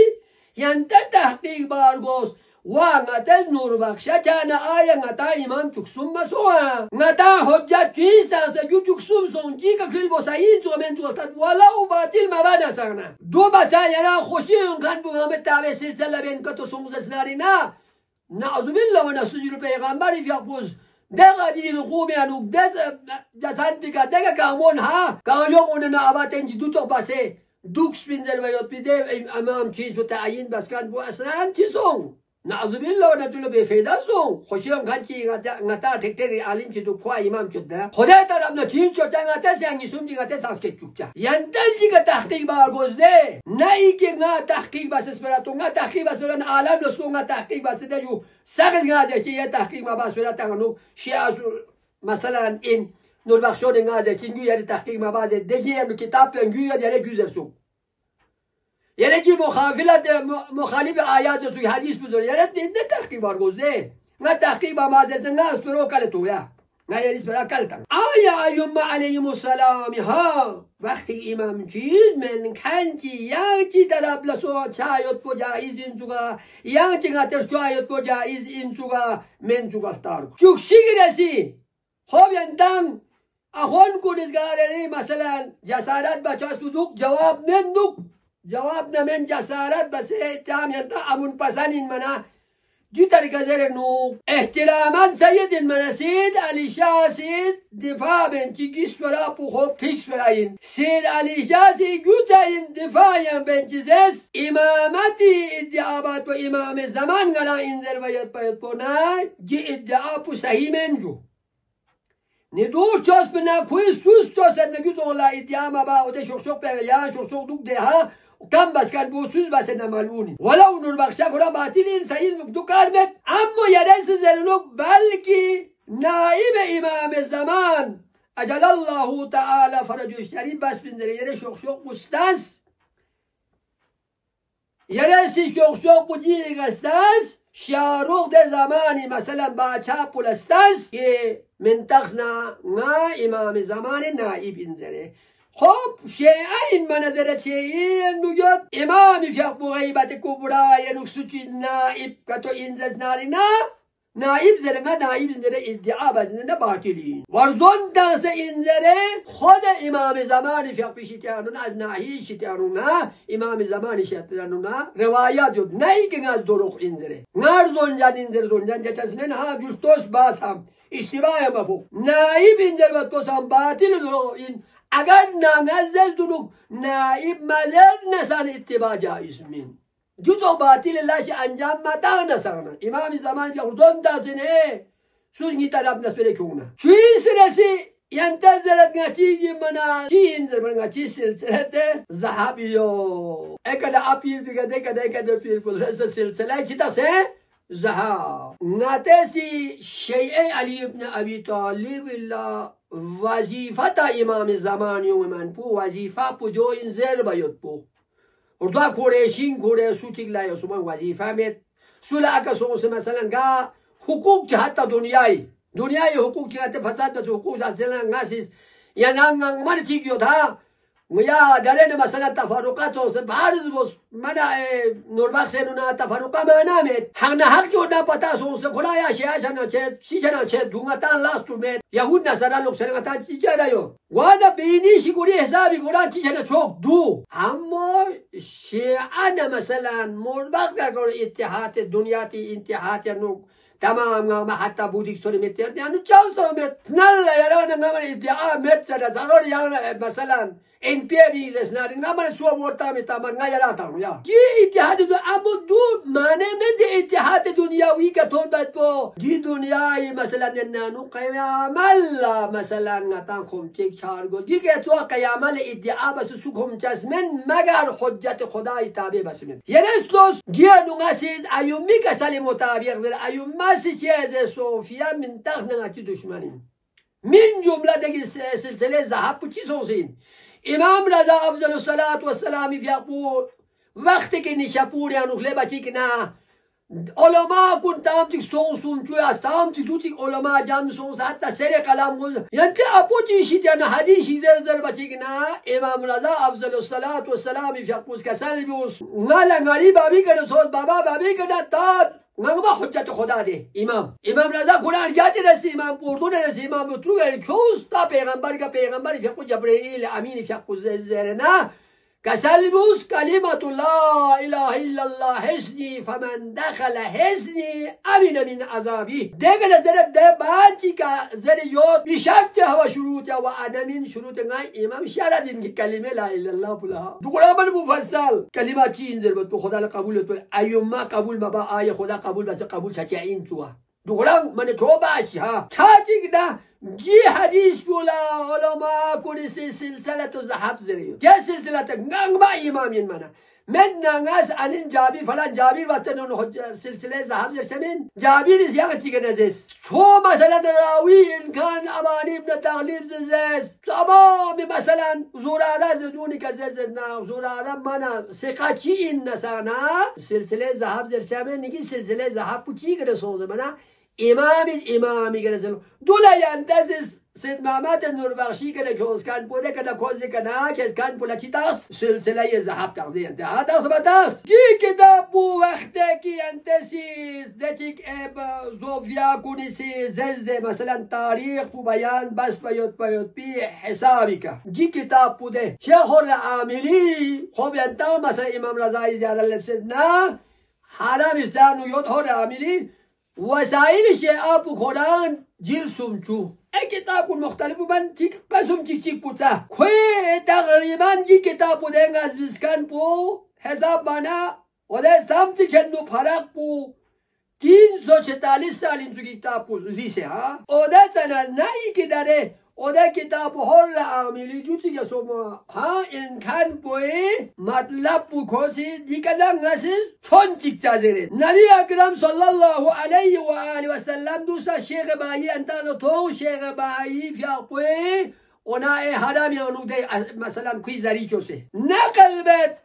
Speaker 2: ینت تحقیق بارگوز و نتا نور بخشه چانه آیا نتا ایمان چکسوم مسوه نتا حجت چیست انسا جو چکسوم سون جی که کلیل بسایین تو من چولتد ولو باطل مبادا سانه دو بچه ینا خوشی اونکن بگامت تابع سلسله بین که تو سنگوز ناری نه نعوذ بالله و نسجل پیغمبری فیقوز دقا دین خوبی انو جتن بگا دقا کامون ها کانیوم اونه نعبات انجی دو تو بسه دوکس بینزر و یاد بیده امام چیز بو تعیین بس کن بو اصلا چی سون نعوذ بالله و نجلو بفیده سون خوشیم کن چی نتا تکتری علیم چی دو پوا امام چود نه خدا ترم نا چین چوچا نتا سنگی سوم جی نتا ساسکت چوکچا ینتل جی که تحقیق بارگوزده نه ای که نا تحقیق بس اسپراتو نا تحقیق بس برن عالم لسکو نا تحقیق بس ده جو سخت گنازه یه تحقیق ما بس براتنو شیعه مثلا این نور بخشون گنازه چینگو یه تحقیق ما بعد دیگه یه کتاب پنگو یه گوزر سو یعنی که مخالف آیات توی حدیث بدون یعنی نه تحقیق بارگوزده نه تحقیق با مازرد نه اسپرو کل تو یا نه یعنی اسپرا کلتن آیا ایوم علیهم السلام ها وقتی امام چیز من کنچی یانچی طلب لسو چایت پو جایز این چوگا یانچی غتر چایت پو جایز این چوگا من چوگا اختار چوک شیگرسی خوب یندم اخون کنیزگاری مثلا جسارت بچه سودوک جواب نندوک جواب نمن جسارت بس اتهام ينتا امون پسنین منا دو طریقه زر نو احترامان سید المنا سید علی شاه سید دفاع بین چی گیس برا پو خوب فیکس براین سید علی شاه سید گوتاین دفاعیم بین چیزس امامتی ادعابات و امام زمان گنا انزر وید باید پونا جی ادعا پو صحیح منجو ندور چاس بنا کوی سوس چاس نگوز اولا ادعا مبا او ده شخشق پیغیان شخشق دوک ده ها کم بس کن بوسوز بس نمالونی ولو نور بخشه کنم باطل این سعید دو کارمت اما یرس زلنوک بلکی نائب امام زمان اجل الله تعالی فرجو شریف بس بندره یره شخشق مستنس یرسی شخشق بودی گستنس شاروخ در زمانی مثلا باچه پولستنس که منتقصنا ما امام زمان نائب انزره خب شیعین منظره شیعین نوید امامی فیق بو غیبت کبرای نکسوچی نائب کتو انزز ناری نا نائب زرنگا نائب انزره ادعا بزنه باطلین ورزون دانس انزره خود امام زمانی فیق پیشتیانون از ناهی شتیانون امام زمانی شتیانون روایات یود نایی که از دروخ انزره نار زنجان انزر زنجان جچسمن ها جلتوش باس هم اشتباه مفهوم نائب انزر بطوس هم باطل دروخ این اگر نامزل دونو نائب مزل نسان اتباع جائز من جو تو باطل لاش انجام متا نسانا امام زمان بیا خودون دازنه سوزنگی طرف نسبره کونه چوی سرسی ینتظرت nga چیزی منا چی انزر منا چی سلسلت زهابیو اکده اپیر دیگه دیگه پیر کل رسا سلسله چی تاکسه زهاب نتسی شیعه علی ابن ابی طالب الله وظیفت امام زمانی و من پو وظیفه پو جو این زر باید پو اردو کورشین کوره سوچیک لایو سومان وظیفه میت سولا اکا سوس مثلا گا حقوق چه حتی دنیای حقوق چه حتی فساد بس حقوق اصلا ناسیس یا نانگ من چیکیو تا یا درین مثلا تفرقات و بارز بس من نوربخش نونا تفرقه منامد حق حق که اون پتا سوس خدا یا شیعه چنا چه چی چنا چه دونگتان لاستو مید یهود نصارا لوک سرگتان چی چرایو وانا بینی شیگوری حسابی گوران چی چنا چوک دو اما شیعه مثلا نوربخش اگر اتحاد دنیاتی اتحاد نو تمام ما حتى بوديك سوري متيت يعني تشاوسو مت نلا يرانا نعمل ادعاء مت سدا زغور يعني مثلا ان بي بي زسنا نعمل سو مورتا متامر نيا تام يا كي اتحاد ابو دو معنى من اتحاد دنيوي كتون بتو دي دنيا مثلا نانو قيامل مثلا نتاخم تشيك چارگو دي كتو قيامل ادعاء بس سوكم جسمن مگر حجت خدای تابع بس من ينسلوس جينو غسيد ايومي كسل مطابق ايوم مسیحیت صوفیا من تخناتی دشمنین من جمله دیگه سلسله ذهب چی سوزین امام رضا افضل الصلاة والسلام فیقول وقتی که نشپوری انوخله بچی که نه علماء کن تام تک سوسون چوی از تام تک دو تک علماء جمع سوس حتی سر کلام گوز یعنی اپو چیشی تیان حدیثی زر بچی که نه امام رضا افضل الصلاة والسلام فیقول کسل بیوس مالا غریب بابی کنه سوز بابا بابی کنه تا نگما حجت خدا ده امام رضا قرآن جاتی رسی امام اردو رسی امام اترو کیوست تا پیغمبر کا پیغمبر فیقو جبرائیل امین فیقو زرنا كسلبوس كلمة لا إله إلا الله حسني فمن دخل حسني أمن من عذابي دقل درب درب بانتي كزر يوت بشرطها وشروطها وأنا من شروطها إمام شردين كلمة لا إله إلا الله بلها دقل من مفصل كلمة چين زربت بخدا لقبول تو أيما قبول مبا آية خدا قبول بس قبول شاچعين توا دقل من تو باش ها چاچيك ده جي حديث بولا علماء كل سلسلة ذهب زريو جا سلسلة نعم إمامين منا من ناس أن جابر فلان جابر واتنون سلسلة ذهب زرسمين جابر زيادة تيجي شو مثلا راوي إن كان أماني من تغليب زيز تمام مثلا زرارة زدوني كزيزنا زرارة منا سقاطي إن نسانا سلسلة ذهب زرسمين نيجي سلسلة ذهب بتيجي رسول منا امامی گرسل دولا یندز سید محمد نوربخشی کنه که از کن بوده کنه کلی کنه که از کن بوده چی دست سلسله زهب تغذیه انتها دست با دست کی کتاب بو وقته کی انتسیز دچیک اب زوفیا کنیسی ززده مثلا تاریخ بو بیان بس بیوت بی حسابی که کی کتاب بوده شیخ العاملی خوب انتا مثلا امام رضایی زیاده لبسد نه حرام استانو یود العاملی وسائل شیعه بخوران جیل سمچو ای کتاب مختلف من چیک قسم چیک بوده کوی تقریبا جی کتاب بوده از ویسکن بو حساب بنا وده سمتی چندو فرق بو 340 سال این تو کتاب بو زیسه ها وده تنه نایی که داره وده کتاب هر عاملی دوتی که سوما ها این کن بوی مطلب بو کسی دیگه نسیز چون چیک چازره نبی اکرم صلی الله علیه و آله و سلم دوستا شیخ بایی انتانو تو شیخ بایی فیاقوی اونا حرامی آنو ده مثلا کوی زری چوسه نقل بد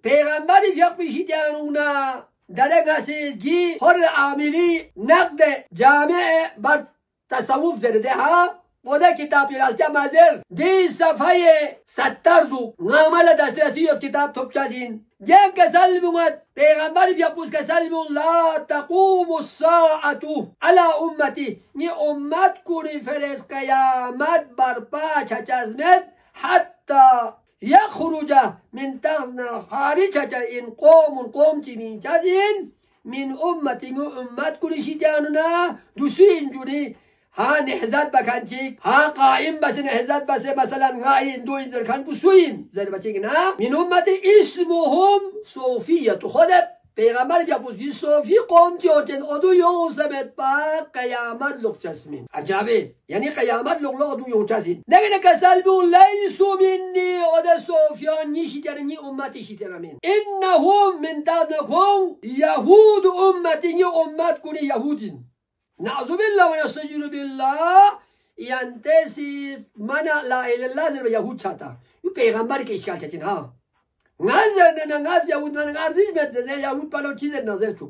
Speaker 2: پیغمبری فیاق بیشید اونا داره نسیز گی هر عاملی نقد جامع بر تصوف زرده ها وده کتاب یلالتیا مازر دی صفحه 70 دو نامل دسترسی یک کتاب توبچازین جن کسل بومد پیغمبر بیابوس کسل بون لا تقوم الساعة على امتی نی امت کنی فرس قیامت برپا چچزمت حتی یخرج من تغنا خارج چچ این قوم تیمین چزین من امتی نو امت کنی شیطانونا دوسوی اینجوری ها نحزت بکن چیک ها قائم بس نحزت بس مثلا غاین دو در کن بسوین زیر بچه نه من امت اسمهم صوفیه تو خود پیغمبر بیا بودی صوفی قوم تیوتن ادو یوسمت با قیامت لغ چسمین عجبه یعنی قیامت لغ ادو یو چسین نگه کسل بون لیسو منی اد صوفیان نیشیتر نی امتی شیتر من انهم من دادنکم یهود امتی نی امت کنی یهودین نعوذ بالله ونستجير بالله ينتسي منا لا اله الا الله يهود چاتا يو پیغمبر کے اشکال چچن ها نظر ناز یهود من ارزش مت یهود پلو چیز نظر چو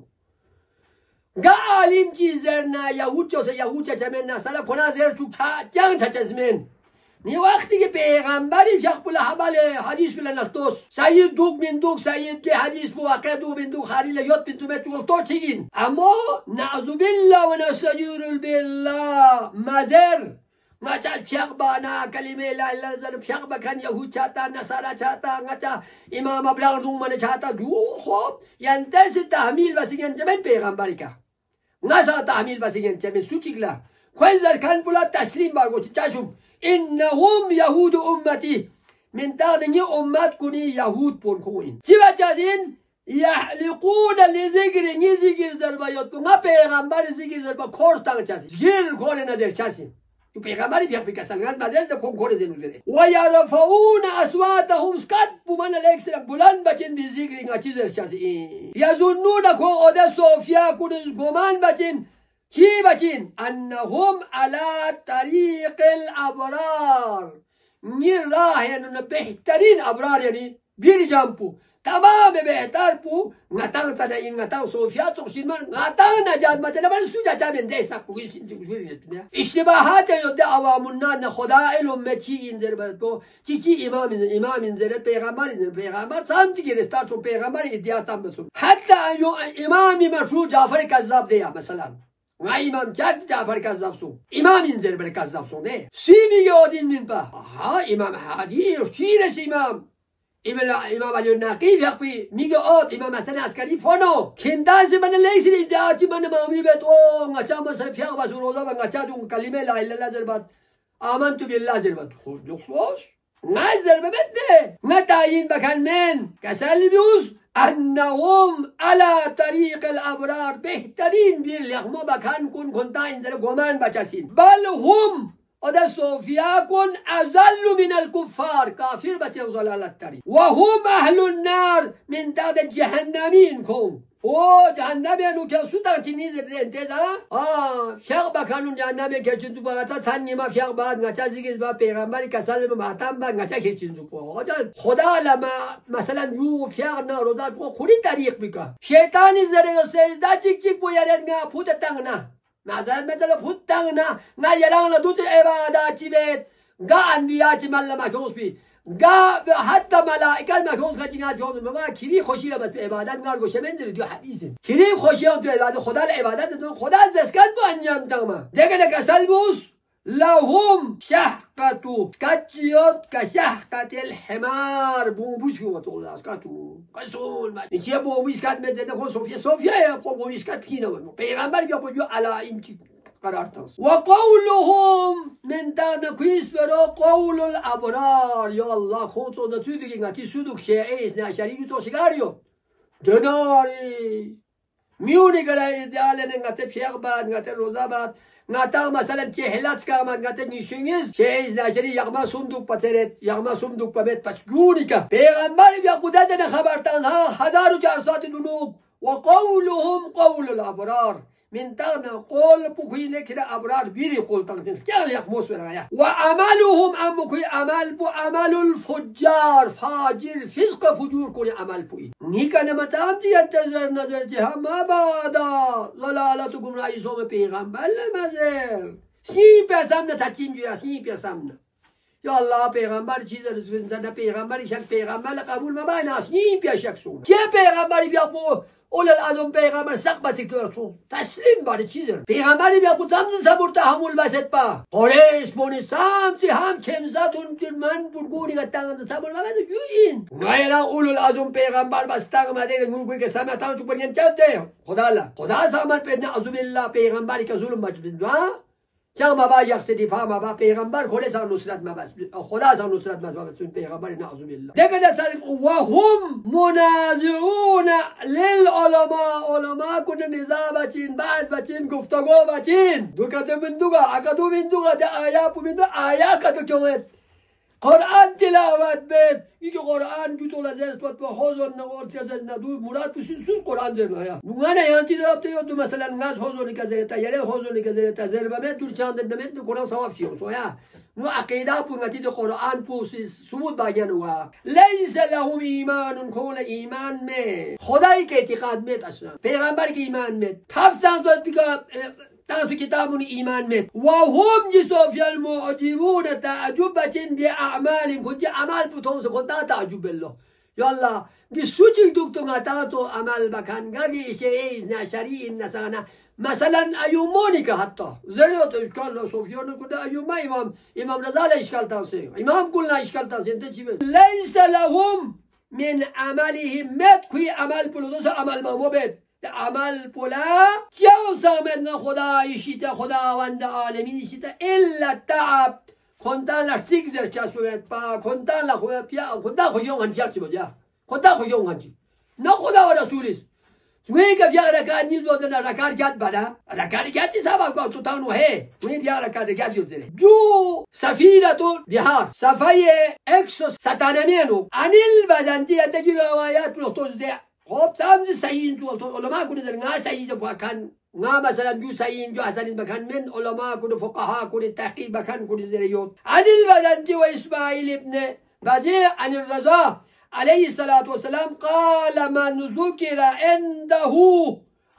Speaker 2: گا عالم چیز نه یهود چوس یهود چچمن نه سلا کنا زر چو جان چچزمن نی وقتی که پیغمبری فیق بله حبل حدیث بله نختوس سید دوگ من دوگ سید که حدیث بو واقع دو من دوگ خریل یاد بین تو متول تو چیگین اما نعوذ بالله و نستجیر بالله مزر ngaca fiaq bana kalime la ilaha illallah fiaq bakan yahud chata nasara chata ngaca imam ablang dung mana chata du khob yantas tahmil basigen jaman peygambari ka ngasa tahmil basigen jaman suchigla khoizar kan bula taslim bargo chashum innahum yahud ummati min tadni ummat kuni yahud pon khoin chiba chazin يحلقون لذكر نذكر زربا يطلع پیغمبر ذکر زربا کورتان چاسی گیر کور نظر چاسی تو پیغمبری بیا فکر سالگرد مزید کم کور زنو زره و یرفعون اصواتهم سکت بومن الاکسر بلند بچین بی ذکر اینگا چیزر چاسی یظنون کو اده صوفیا کنن گمان بچین چی بچین انهم على طریق الابرار نیر راه یعنی بهترین ابرار یعنی بیر جامپو تمام بهتر پو نتان تناین نتان صوفیا تقسیم نتان نجات مثلا من سوجا جامن ده سب کوی اشتباهات یود عوام الناس خدا علم چی این ضربت کو چی امام این ضربت پیغمبر سمت گرفتار تو پیغمبر ادعا تام بسون حتی امام مشهور جعفر کذاب ده مثلا و امام جعفر کذاب سو امام این ضربت کذاب سو نه سی میگه اودین من با ها امام حدیث چی رس امام امام علی النقیب یقفی میگه آد امام حسن عسکری فانو کنداز من لیسر ادعاتی من مامی بید او نچا مثلا فیق بس روزا و نچا دون کلمه لا اله الا زربت آمنتو بالله زربت خود نخواش نه زربه بده نه تعیین بکن من کسلی بیوز انهم على طریق الابرار بهترین بیر لغمه بکن کنتا این در گمان بچسین بل هم اده صوفیا کن ازل من الكفار کافر بچه ضلالت تری و هم اهل النار من داد جهنمین کن او جهنمی نو که سودا چینیز انتظا فیق بکنون جهنمی که چیزو باتا سن نیما فیق بعد نچا زیگیز با پیغمبری کسال محتم بعد نچا که چیزو کو خدا لما مثلا یو فیق نا روزات کو خوری طریق بکا شیطانی زره سجدا چیک چیک بو یارد نا پوت تنگ نا نظر مثلا پوتang na yalang la dut ibadat chibet ga anbiya chi mallama khos bi ga hatta malaika makhos khachina jod ma kiri khoshi la bas ibadat ngar go shemendir du hadith kiri khoshi on tu ibadat khoda la ibadat khoda zaskan bu anjam tama dekene kasal bus لهم شحقة كتيوت كشحقة الحمار بوبوش هو تقول كاتو كسول ما نجيب بوبوش كات متزنا كون صوفيا يا بوبوش كات كينا بيغمبر بيقول على إمتى قرارتهم وقولهم من دان كويس برا قول الأبرار يا الله خود صدق تودي نتي سودك شيء ناشري تو شجاريو دناري ميوني كلا إدعالنا نتي شيخ بعد نتي روزا بعد نتا مثلا چهلات کامن نتا نیشینیز چیز نجاری یغما صندوق پترت یغما صندوق پمت پچگونی که پیغمبر بیا قدرت نخبرتان ها 1400 دنوب و قولهم قول الابرار من تغنا قول بوكي لكن ابرار بيري قول تغتين كيال يقموس ورايا وعملهم ام بوكي عمل بو عمل الفجار فاجر فسق فجور كل عمل بوي نيكا لما تامتي ينتظر نظر جهة ما بادا ضلالتكم رئيسهم پیغمبر لمزر سنی پیسامنا تچین جویا سنی پیسامنا یا الله پیغمبر چیز رسول زنده پیغمبری شک پیغمبر قبول مبانا سنی پیشک سون چه پیغمبری بیا بو اول العظم پیغمبر سقبت رسول تسلیم باره چیزر پیغمبری بیا بو تمز صبر تحمل بسد با قریش بونی سامسی هم کمزاتون من برگوری گتنگند صبر مبسد یوین غیرا اول العظم پیغمبر بستاق مدیر نوگوی که سمتان چو بنین چند ده خدا الله خدا سامر پر نعوذ بالله پیغمبری که ظلم مجبید چند مبا یقصدی پا مبا پیغمبر خود سان نصرت مبس خدا سان نصرت مبس پیغمبر نعوذ بالله دیگه دست و هم منازعون للعلماء علماء کنه نزاع بچین بعد بچین گفتگو بچین دو کتو بندوگا اکدو بندوگا ده آیا پو بندو آیا کتو چوید قرآن تلاوت بید اینکه قرآن جو تو لازم تو با حضور نوار چیز ندو مراد بسیار سوز قرآن زرنا یا نوانه یان چیز رابطه یاد دو مثلا ناز حضور نکذرتا یله حضور نکذرتا زربه مت دور چند نمت دو قرآن ثواب شیو سویا نو عقیده پو نتی دو قرآن پو ثبوت باگن وا لیس لهم ایمان کول ایمان می خدایی که اعتقاد میت اصلا پیغمبر که ایمان میت پس دانت بیکا تاسو كتاب إيمان مت وهم جسوفيا المعجبون تعجبة بأعمالهم كنت أعمال بتونس كنت تعجب الله يلا دي سوتشي دكتور تاسو عمل بكان غادي شيء نشري النسانا مثلا أيومونيكا حتى زريوت إشكال صوفيون كده أيوما إمام رضا لا إشكال تاسي إمام كلنا إشكال تاسي أنت شيء ليس لهم من عملهم مت كوي عمل بلودوس عمل ما مبت عمل بولا كيو سامنا خدا يشيتا خدا وند عالمين يشيتا إلا تعب خدا لا تيجر چاسويت با خدا لا خدا بيا خدا خوشون عن بيا چبوجا خدا خوشون عنجي نا خدا ورسوليس وين بيا ركان نيلو دنا ركار جات بدا ركار جات سبب کو تو تانو ہے وين بيا ركار جات يوزره جو سفينة بحار سفيه اكسو ستانمينو انيل بزنتي تجي روايات لوتوز دي خب سامز سعين جو علماء كن در نا سعين جو بكان نا مثلا جو سعين جو حسن بكان من علماء كن فقهاء كن تحقيق بكان كن زريون انيل بزنتي واسماعيل ابن بزيع عن الرضا عليه الصلاة والسلام قال من ذكر عنده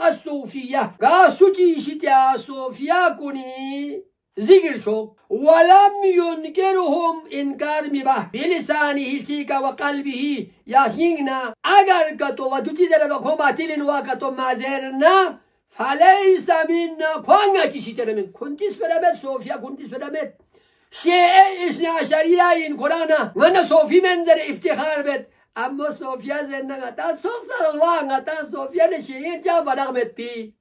Speaker 2: الصوفية قاسوتي شتيا صوفيا كوني ذكر شوك ولم ينكرهم إنكار مباه بلسانه تيكا وقلبه ياسيننا أجر كتو ودوتي ذلك كوماتيلين وكتو مازرنا فليس منا كوانا تشتري من كنتس فرمت صوفيا كنتس فرمت شيء إسنا عشرية إن قرانا وانا صوفي من در افتخار بيت أما صوفيا زينا غتا صوفر الله غتا صوفيا نشيئين جا بدغمت بي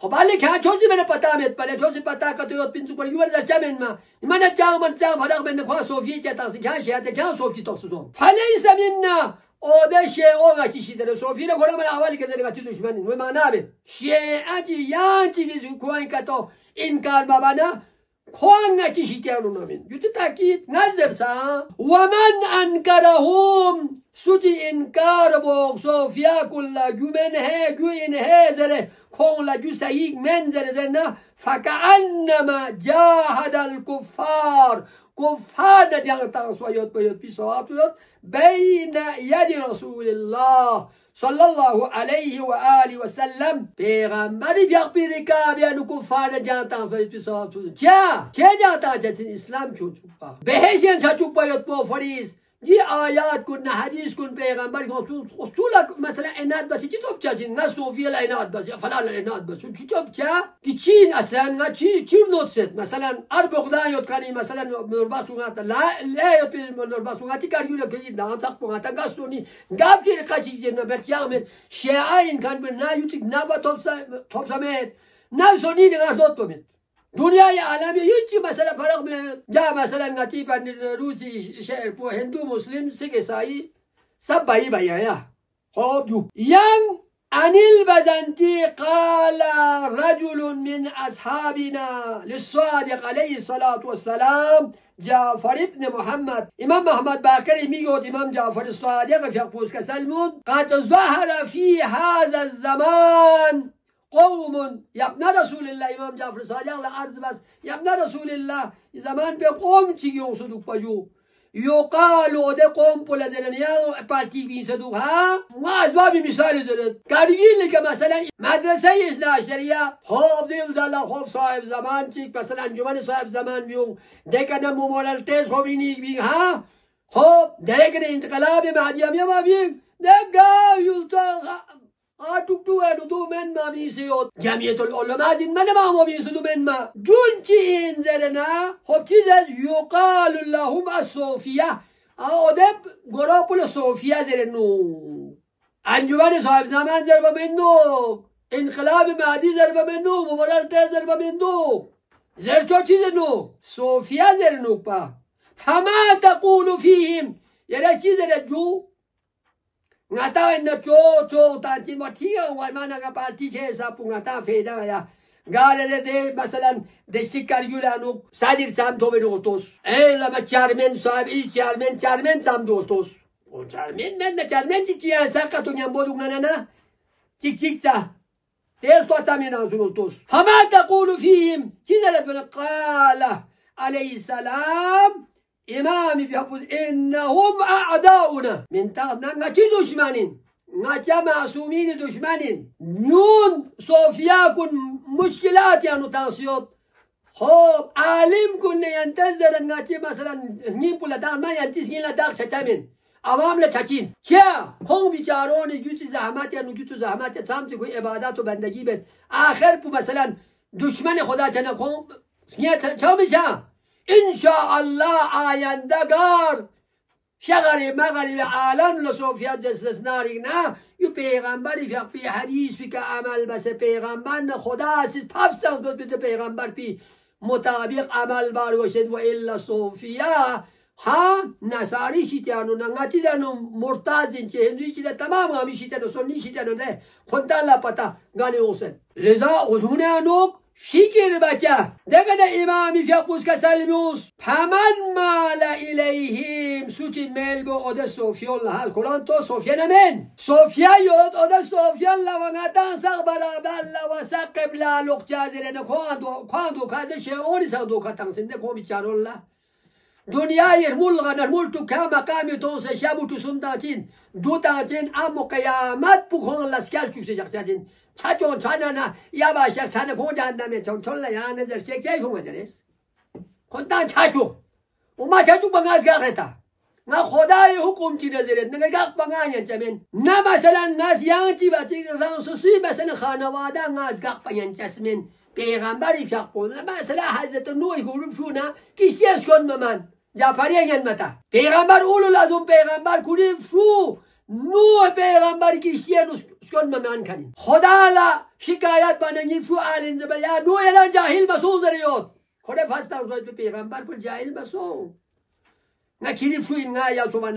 Speaker 2: خبالي كان چوزي من پتا مت بله چوزي پتا كتو يوت بنسو پر يور در چمن ما من جا من جا بدغمت نخوا صوفيا جا تاكسي كان شيئة كان صوفي تخصصون فليس منا او ده شيء اوغا كيشي در صوفيا نقول من اولي كذلك غتي دشمنين وما نابت شيئة يانتي كيزو كوين كتو إنكار مبانا كوانا كيشي تيانو نامين يوتي تاكيد نظر سا ومن أنكرهم سوتي إنكار بوغ صوفيا كلا جو من هي جو إن هي زره كون لا جو سييك من زره زرنا فكأنما جاهد الكفار كفار نجان تانسوا يوت بيوت بيسوات يوت بين يد رسول الله صلى الله عليه وآله وسلم پیغمبر بیاقبیرکا بیانو کفار جانتا فیت بسواب سوزن چه جانتا چه اسلام چون چوبا بهشین چا چوبا یوت موفریز جی آیات کن حدیث کن پیغمبر کن اصولا مثلا عناد بسی چی توب چا سین نا صوفیه لعناد بسی فلان لعناد بسی چی توب چا کی چین اصلا نا چیر نوت ست مثلا اربغدان یوت کنی مثلا نورباسو غاتا لا یوت نورباسو غاتی کاریولا که دام ساق غاتا گاستونی گاب کیر قاچی جنا برتیامن شیعین کن بر نا یوتیک نا با توب سمت نا سونی نگار دوت بمت دنیای عالمی هیچی مثلا فرق میں جا مثلا نتی پر روسی شهر پو هندو مسلم سیک عیسائی سب بھائی بھائی ہیں خوب جو ين عن البزنتي قال رجل من أصحابنا للصادق عليه الصلاة والسلام جعفر ابن محمد إمام محمد باقر ميقود إمام جعفر الصادق في أقفوس كسلمون قد ظهر في هذا الزمان قوم يبنى رسول الله إمام جعفر الصادق لأرض بس يبنى رسول الله زمان بقوم تيجي صدوق بجو يقال ده قوم بولازنيا بارتي بين صدوق ها ما أسباب مثال زرد كاريل لك مثلا مدرسة إسنا عشرية خوف دل زلا خوف صاحب زمان تيك مثلا انجمن صاحب زمان بيوم دكنا ممولالتس خوبيني بين ها خوف دكنا انتقلاب مهديام يا ما بين دكا يلتا آتوك تو ہے دو من ما میسیوت جمعیت العلماء زین من ما میسیدو من ما دون چی این زرنا خب چیز یقال اللهم الصوفیه آدب گراپل صوفیه زرنو انجمن صاحب زمان زرب منو انقلاب مهدی زرب منو مبارلته زرب منو زرچو چیز نو صوفیه زرنو پا فما تقول فيهم یعنی چیز رجو ngata na cho ta chi ma thi wa ma na ga parti che sa pu ngata fe da ya gale de masalan de shikar yulanu sadir sam do be tos la ma charmen sahib i charmen sam do tos o charmen men na charmen chi sa ka to nyam bodu na chik sa tel to tamen azul tos fama taqulu fihim kidala bin qala alayhi salam إمامي بيقول إنهم أعداؤنا من تغنى كي دشمنين نچه معصومین دشمنین نون صوفیا کن مشکلات یعنو تنسیوت خب عالم کن ینتظر نچه مثلا نیم پول دان من ینتیس گین لداغ چچمین عوام لچچین چه خون بیچارون جوت زحمت یا نجوت زحمت تامت کوئی عبادت و بندگی بد آخر پو مثلا دشمن خدا چنه خون چه میشه انشاءالله آیندگار شغری مغری عالم لصوفیات جسس ناری نه یو پیغمبری فی حدیث فی که عمل بس پیغمبر نه خدا سیز پفستان کد بیده پیغمبر پی مطابق عمل باروشد و الا صوفیا ها نصاری شیطانو ننگاتی دانو مرتازین چه هندوی چیده تمام همی شیطانو سنی شیطانو ده خونتان لا پتا گانی اوسد لذا ادونه انوک شکر بچه دگه امامی فیقوز که سلمیوس پمن مال الیهیم سوچی میل با اده صوفیان لحظ قرآن تو صوفیان امین صوفیا یود اده صوفیان لونگتان سق برابر لوسق قبلا لق جازرین کواندو کده شعوری سق دوکا تنسنده کون بیچارون له دنیای ملغنر ملتو که مقامی تو سه شبو تو سنداچین دو تاچین امو قیامت بخون لسکل چوسه جخشاچین چون چانه یا باشد چانه کن جهنمی چون لیان در شکل کن درست کنتان چاچو اوما چاچو بنگاز گاختا نه خدای حکم چی نظرت نه گاخ بنگاین چمن نه مثلا ناس یانچی باتی رانسوسی مثلا خانواده ناس گاخ بنگاین چسمن پیغمبری فقون مثلا حضرت نوح گروب شونه کیسیش کن من جعفری ین متا پیغمبر اولو لازم پیغمبر کنی شو نوح پیغمبر کیسیش کن من کنیم خدا لا شکایت بانگی فو آلین زبر یا نوح الان جاهل مسون زریوت خدا فستم زوید به پیغمبر پر جاهل مسون نه کلیف شو این نه یا تو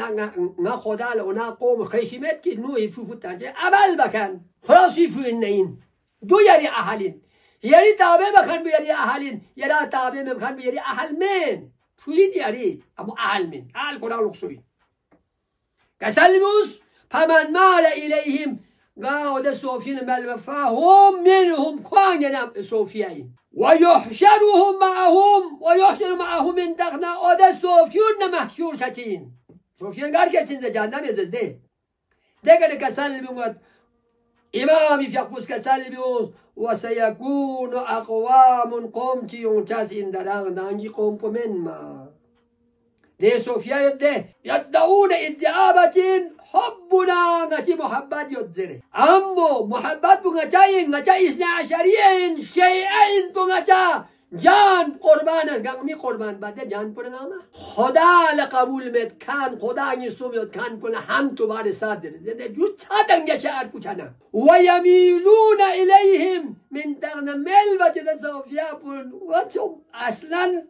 Speaker 2: نه خدا لا نه قوم خیشیمت که نوح فو فتنجه عمل بکن خلاصی فو این این دو یاری اهلین یاری تابع بکن بیاری اهلین یارا تابع بکن بیاری اهل من شو این یاری اما اهل من اهل قرآن لقصوی کسلموس فمن مال الیهم قاود صوفيين بل فهم منهم كوانجنا صوفيين ويحشرهم معهم من دغنا أدا صوفيون محشور شتين صوفيين قال كتين جهنم يزده ده كسل بيقول إمامي في قوس كسل بيقول وسيكون أقوام قوم تيون تاس إن دران دانجي قوم من ما ده صوفيا يدعون ادعابتين حبنا نتي محبت يدزره أمو محبت بغتاين نتا إثنى عشرين شيئين بغتا جان قربان از گمی قربان بده جان پر نامه خدا لقبول مت کان خدا نیستو میاد کان کل هم تو بار سات ده جو چادنگ شعر کوچنا و یمیلون الیهم من دغن مل و چه صوفیا پر و چو اصلا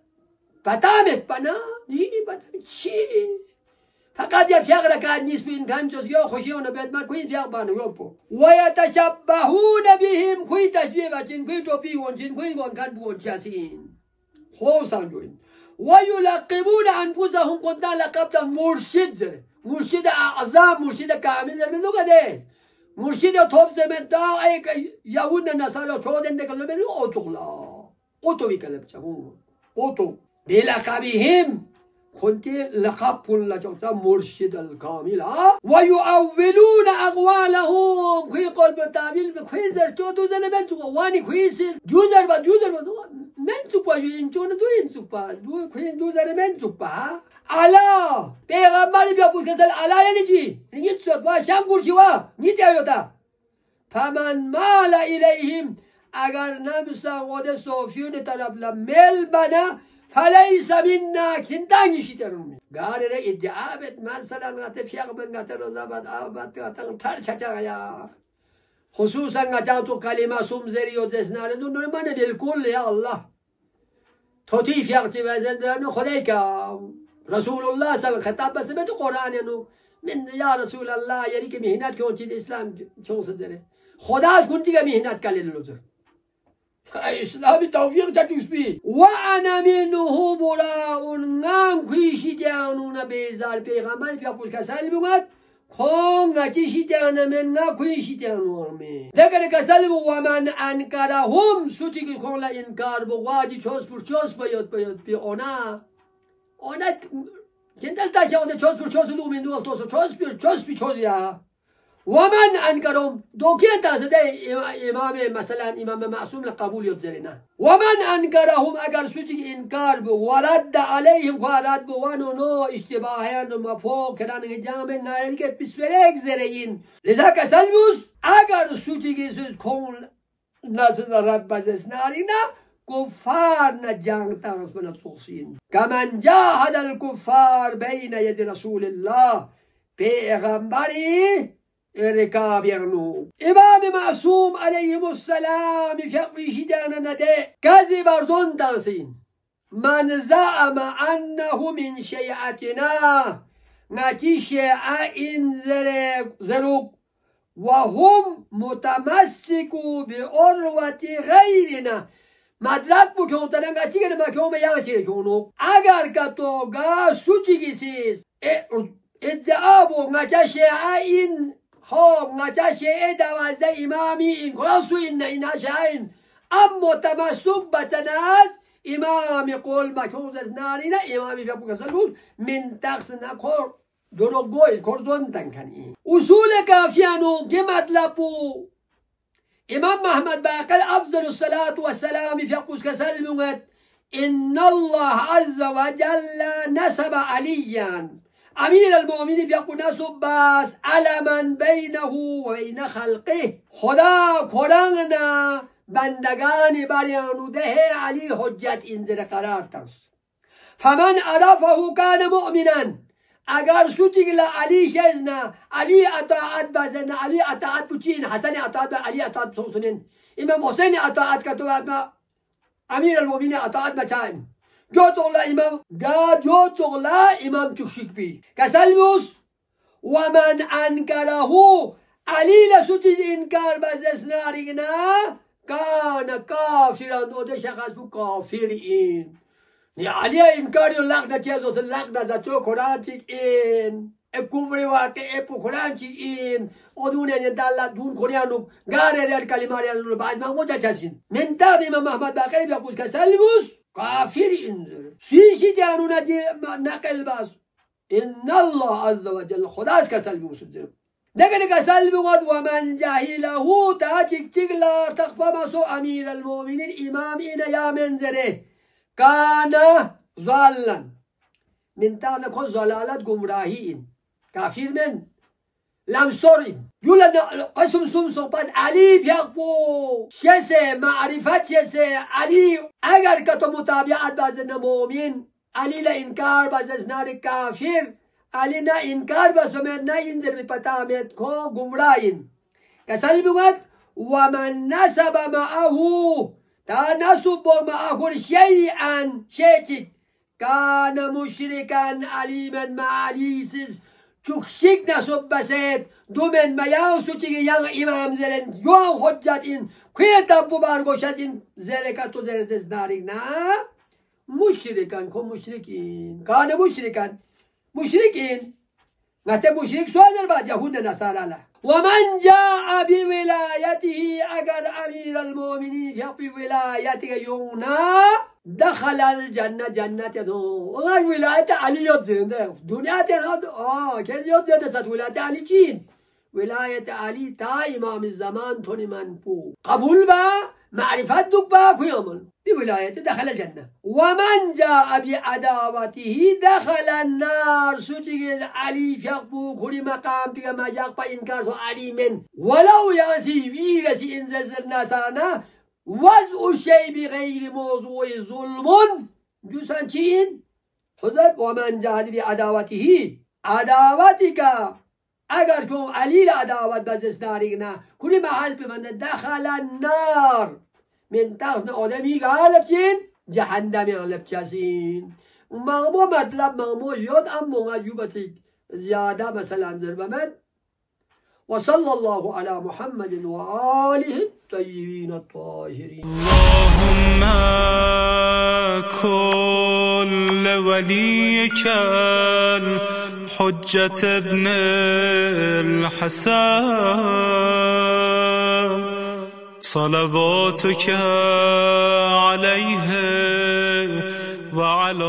Speaker 2: پتامت پنا نینی پتام چی فقط يفيغ ركان نسبين كان جزء يو خشيون بيت ما كوين فيغ بانو يوبو ويتشبهون بهم كوين تشبيه باتين كوين توبيون جين كوين كون كان بون جاسين خوصان جوين ويلقبون أنفسهم قدنا لقبتا مرشد مرشد أعظم مرشد كامل من نوغده مرشد توب زمن دا ايك يهود النصارى چودن دكلو من اوتولا اوتو بيكلم چمون اوتو بلقبهم كنت لقب لجوتا مرشد الكامل ويؤولون أقوالهم كي قلب التعبيل كي زرتو دوزر من تو واني كويس دوزر من تو با ينچون دو ينچو با دو كي دوزر من تو با على پیغمبر بیا پوچھ کسل على یعنی چی نیت سوت با شام گورچی وا نیت آیوتا فمن مال إليهم اگر نمسا ود صوفیون طرف لمل بنا فليس منا كنتان يشيترون قال لي ادعاء مثلا غات فيق من غات رزابات ابات غات ترچچا يا خصوصا غات تو كلمه سومزري وزسنا لنو من بالكل يا الله توتي فيق تبزن خديك رسول الله صلى الله عليه وسلم خطاب بس من القران انه من يا رسول الله يعني کہ محنت کون چیز اسلام چون سزره خدا كنت محنت کلی لوزر اسلامي توفيق تجوز بي وانا منه براء نام كيشي تيانونا بيزار پیغمبر بيقول كسال بيقول كون غتيشي تيانا من نا كيشي تيانونا دغه كسال ومن انكرهم سوتي كون لا انكار بواجي چوس بيوت بي اونا جندل تا جاونه چوس لو من دو تو چوس بي يا و من انکرهم دو که تاسده امام مثلا امام معصوم قبول یدرنا و من انکرهم اگر سوچی انکار بو ورد علیهم قالت بو ونو نو اشتباهیان و مفوق کردن جامع نارکت بسپرک زرین لذا کسلموس اگر سوچی سوز کون نزد رد بزس نارینا کفار نجانگ تانس بنا تخصین کمن جاهد الكفار بین ید رسول الله پیغمبری رکاب یغنو امام معصوم علیه السلام فقوی دانا نده کذی برزون تانسین من زعم انه من شیعتنا نتی شیعه این زروق وهم متمسكوا بعروة غيرنا مدرک بکنتن نتی که مکیوم یعنی چیه کنو اگر کتوگا سوچی گیسیز ادعا بو نتا شیعه این ها نتا شیعه دوازده امامی این خلاصو این شاین اما تمسک بتناز امام قول مکوز از نارینا امامی فیبو کسل بود من تقص نکور دروگوی کرزون تنکنی اصول کافیانو که مطلب بو امام محمد باقر افضل الصلاة والسلام في قوس كسلمت ان الله عز وجل نسب عليا امير المؤمنين في قوس نسب باس علما بينه وبين خلقه خدا قرآننا بندگان بریانو ده علی حجت انزر قرار تنس فمن عرفه كان مؤمنا اگر سوچی که علی شزنا علی اطاعت بزن علی اطاعت بچین حسن اطاعت علی اطاعت سوسنین امام حسین اطاعت کتو امیر المؤمنین اطاعت بچین جو تولا امام دا جو تولا امام چکشک بی کسلموس ومن انکره علی لسوچی انکار بزسنا ریگنا کان کافران او ده شخص بو کافرین ni alia inkari lak na chezo se lak na za cho Quran chik in e kufri wa ke e pu Quran chik in odune ne dalla dun Quran gare re kalimari an baad ma mo chasin min tabi ma Muhammad Baqir bi qus kasalmus kafir in si shi janu na naqal bas inna Allah azza wa jalla khudas kasalmus دقل كسلم قد ومن جاهله تا چك چك لا تخفى مسو امير المؤمنين امام إنا يا منزره كان ضالا من تانا كون ضلالات گمراهين كافر من لم ستوري يولا قسم سمسو بس علي بيقبو شسه معرفت شسه علي اگر كتو متابعت بازن مؤمن علي لا انكار بازن نار كافر علي نا انكار بس بمن نا ينزل بپتامت کو گمراهين كسلم قد ومن نسب معه تنسب معه شيئا شيء كان مشركا عليما مع عليسس چوكشيك نسب بسيط دومن ما يوسو تيجي يان امام زلن يوم حجت ان كيتاب بارغوشت ان زلكاتو زرزز داريك نا مشركا كو مشركين كان مشركا مشركين نتا مشرك سوادر بعد يهود نصارى له ومن جاء بولايته اگر امير المؤمنين في ولايته يونا دخل الجنة جنة دو اگر ولاية علي يوزنده دنيا تنهد كان يوزنده ولاية علي چين ولاية علي تا امام الزمان توني من بو قبول با معرفت دوك با كيامل بولاية دخل الجنة ومن جاء بعداوته دخل النار سوتي علي فيقبو كل مقام بما يقبا إنكار علي من ولو ياسي ويرسي إنزل ناسانا وضع الشيء بغير موضوع ظلم دوسان چين حضر ومن جاء بعداوته عداوتك اگر كون علي لعداوت بزس نارينا كل محل بمن دخل النار من تغزنا آدمی غالب چین جهنمی غالب چسین مغمو مطلب مغمو یاد امو غیوبتی زیاده مثلا زربمد وصلى الله على محمد وآله الطيبين الطاهرين
Speaker 4: اللهم كل وليك الحجة ابن الحسن صلواتك عليه وعلى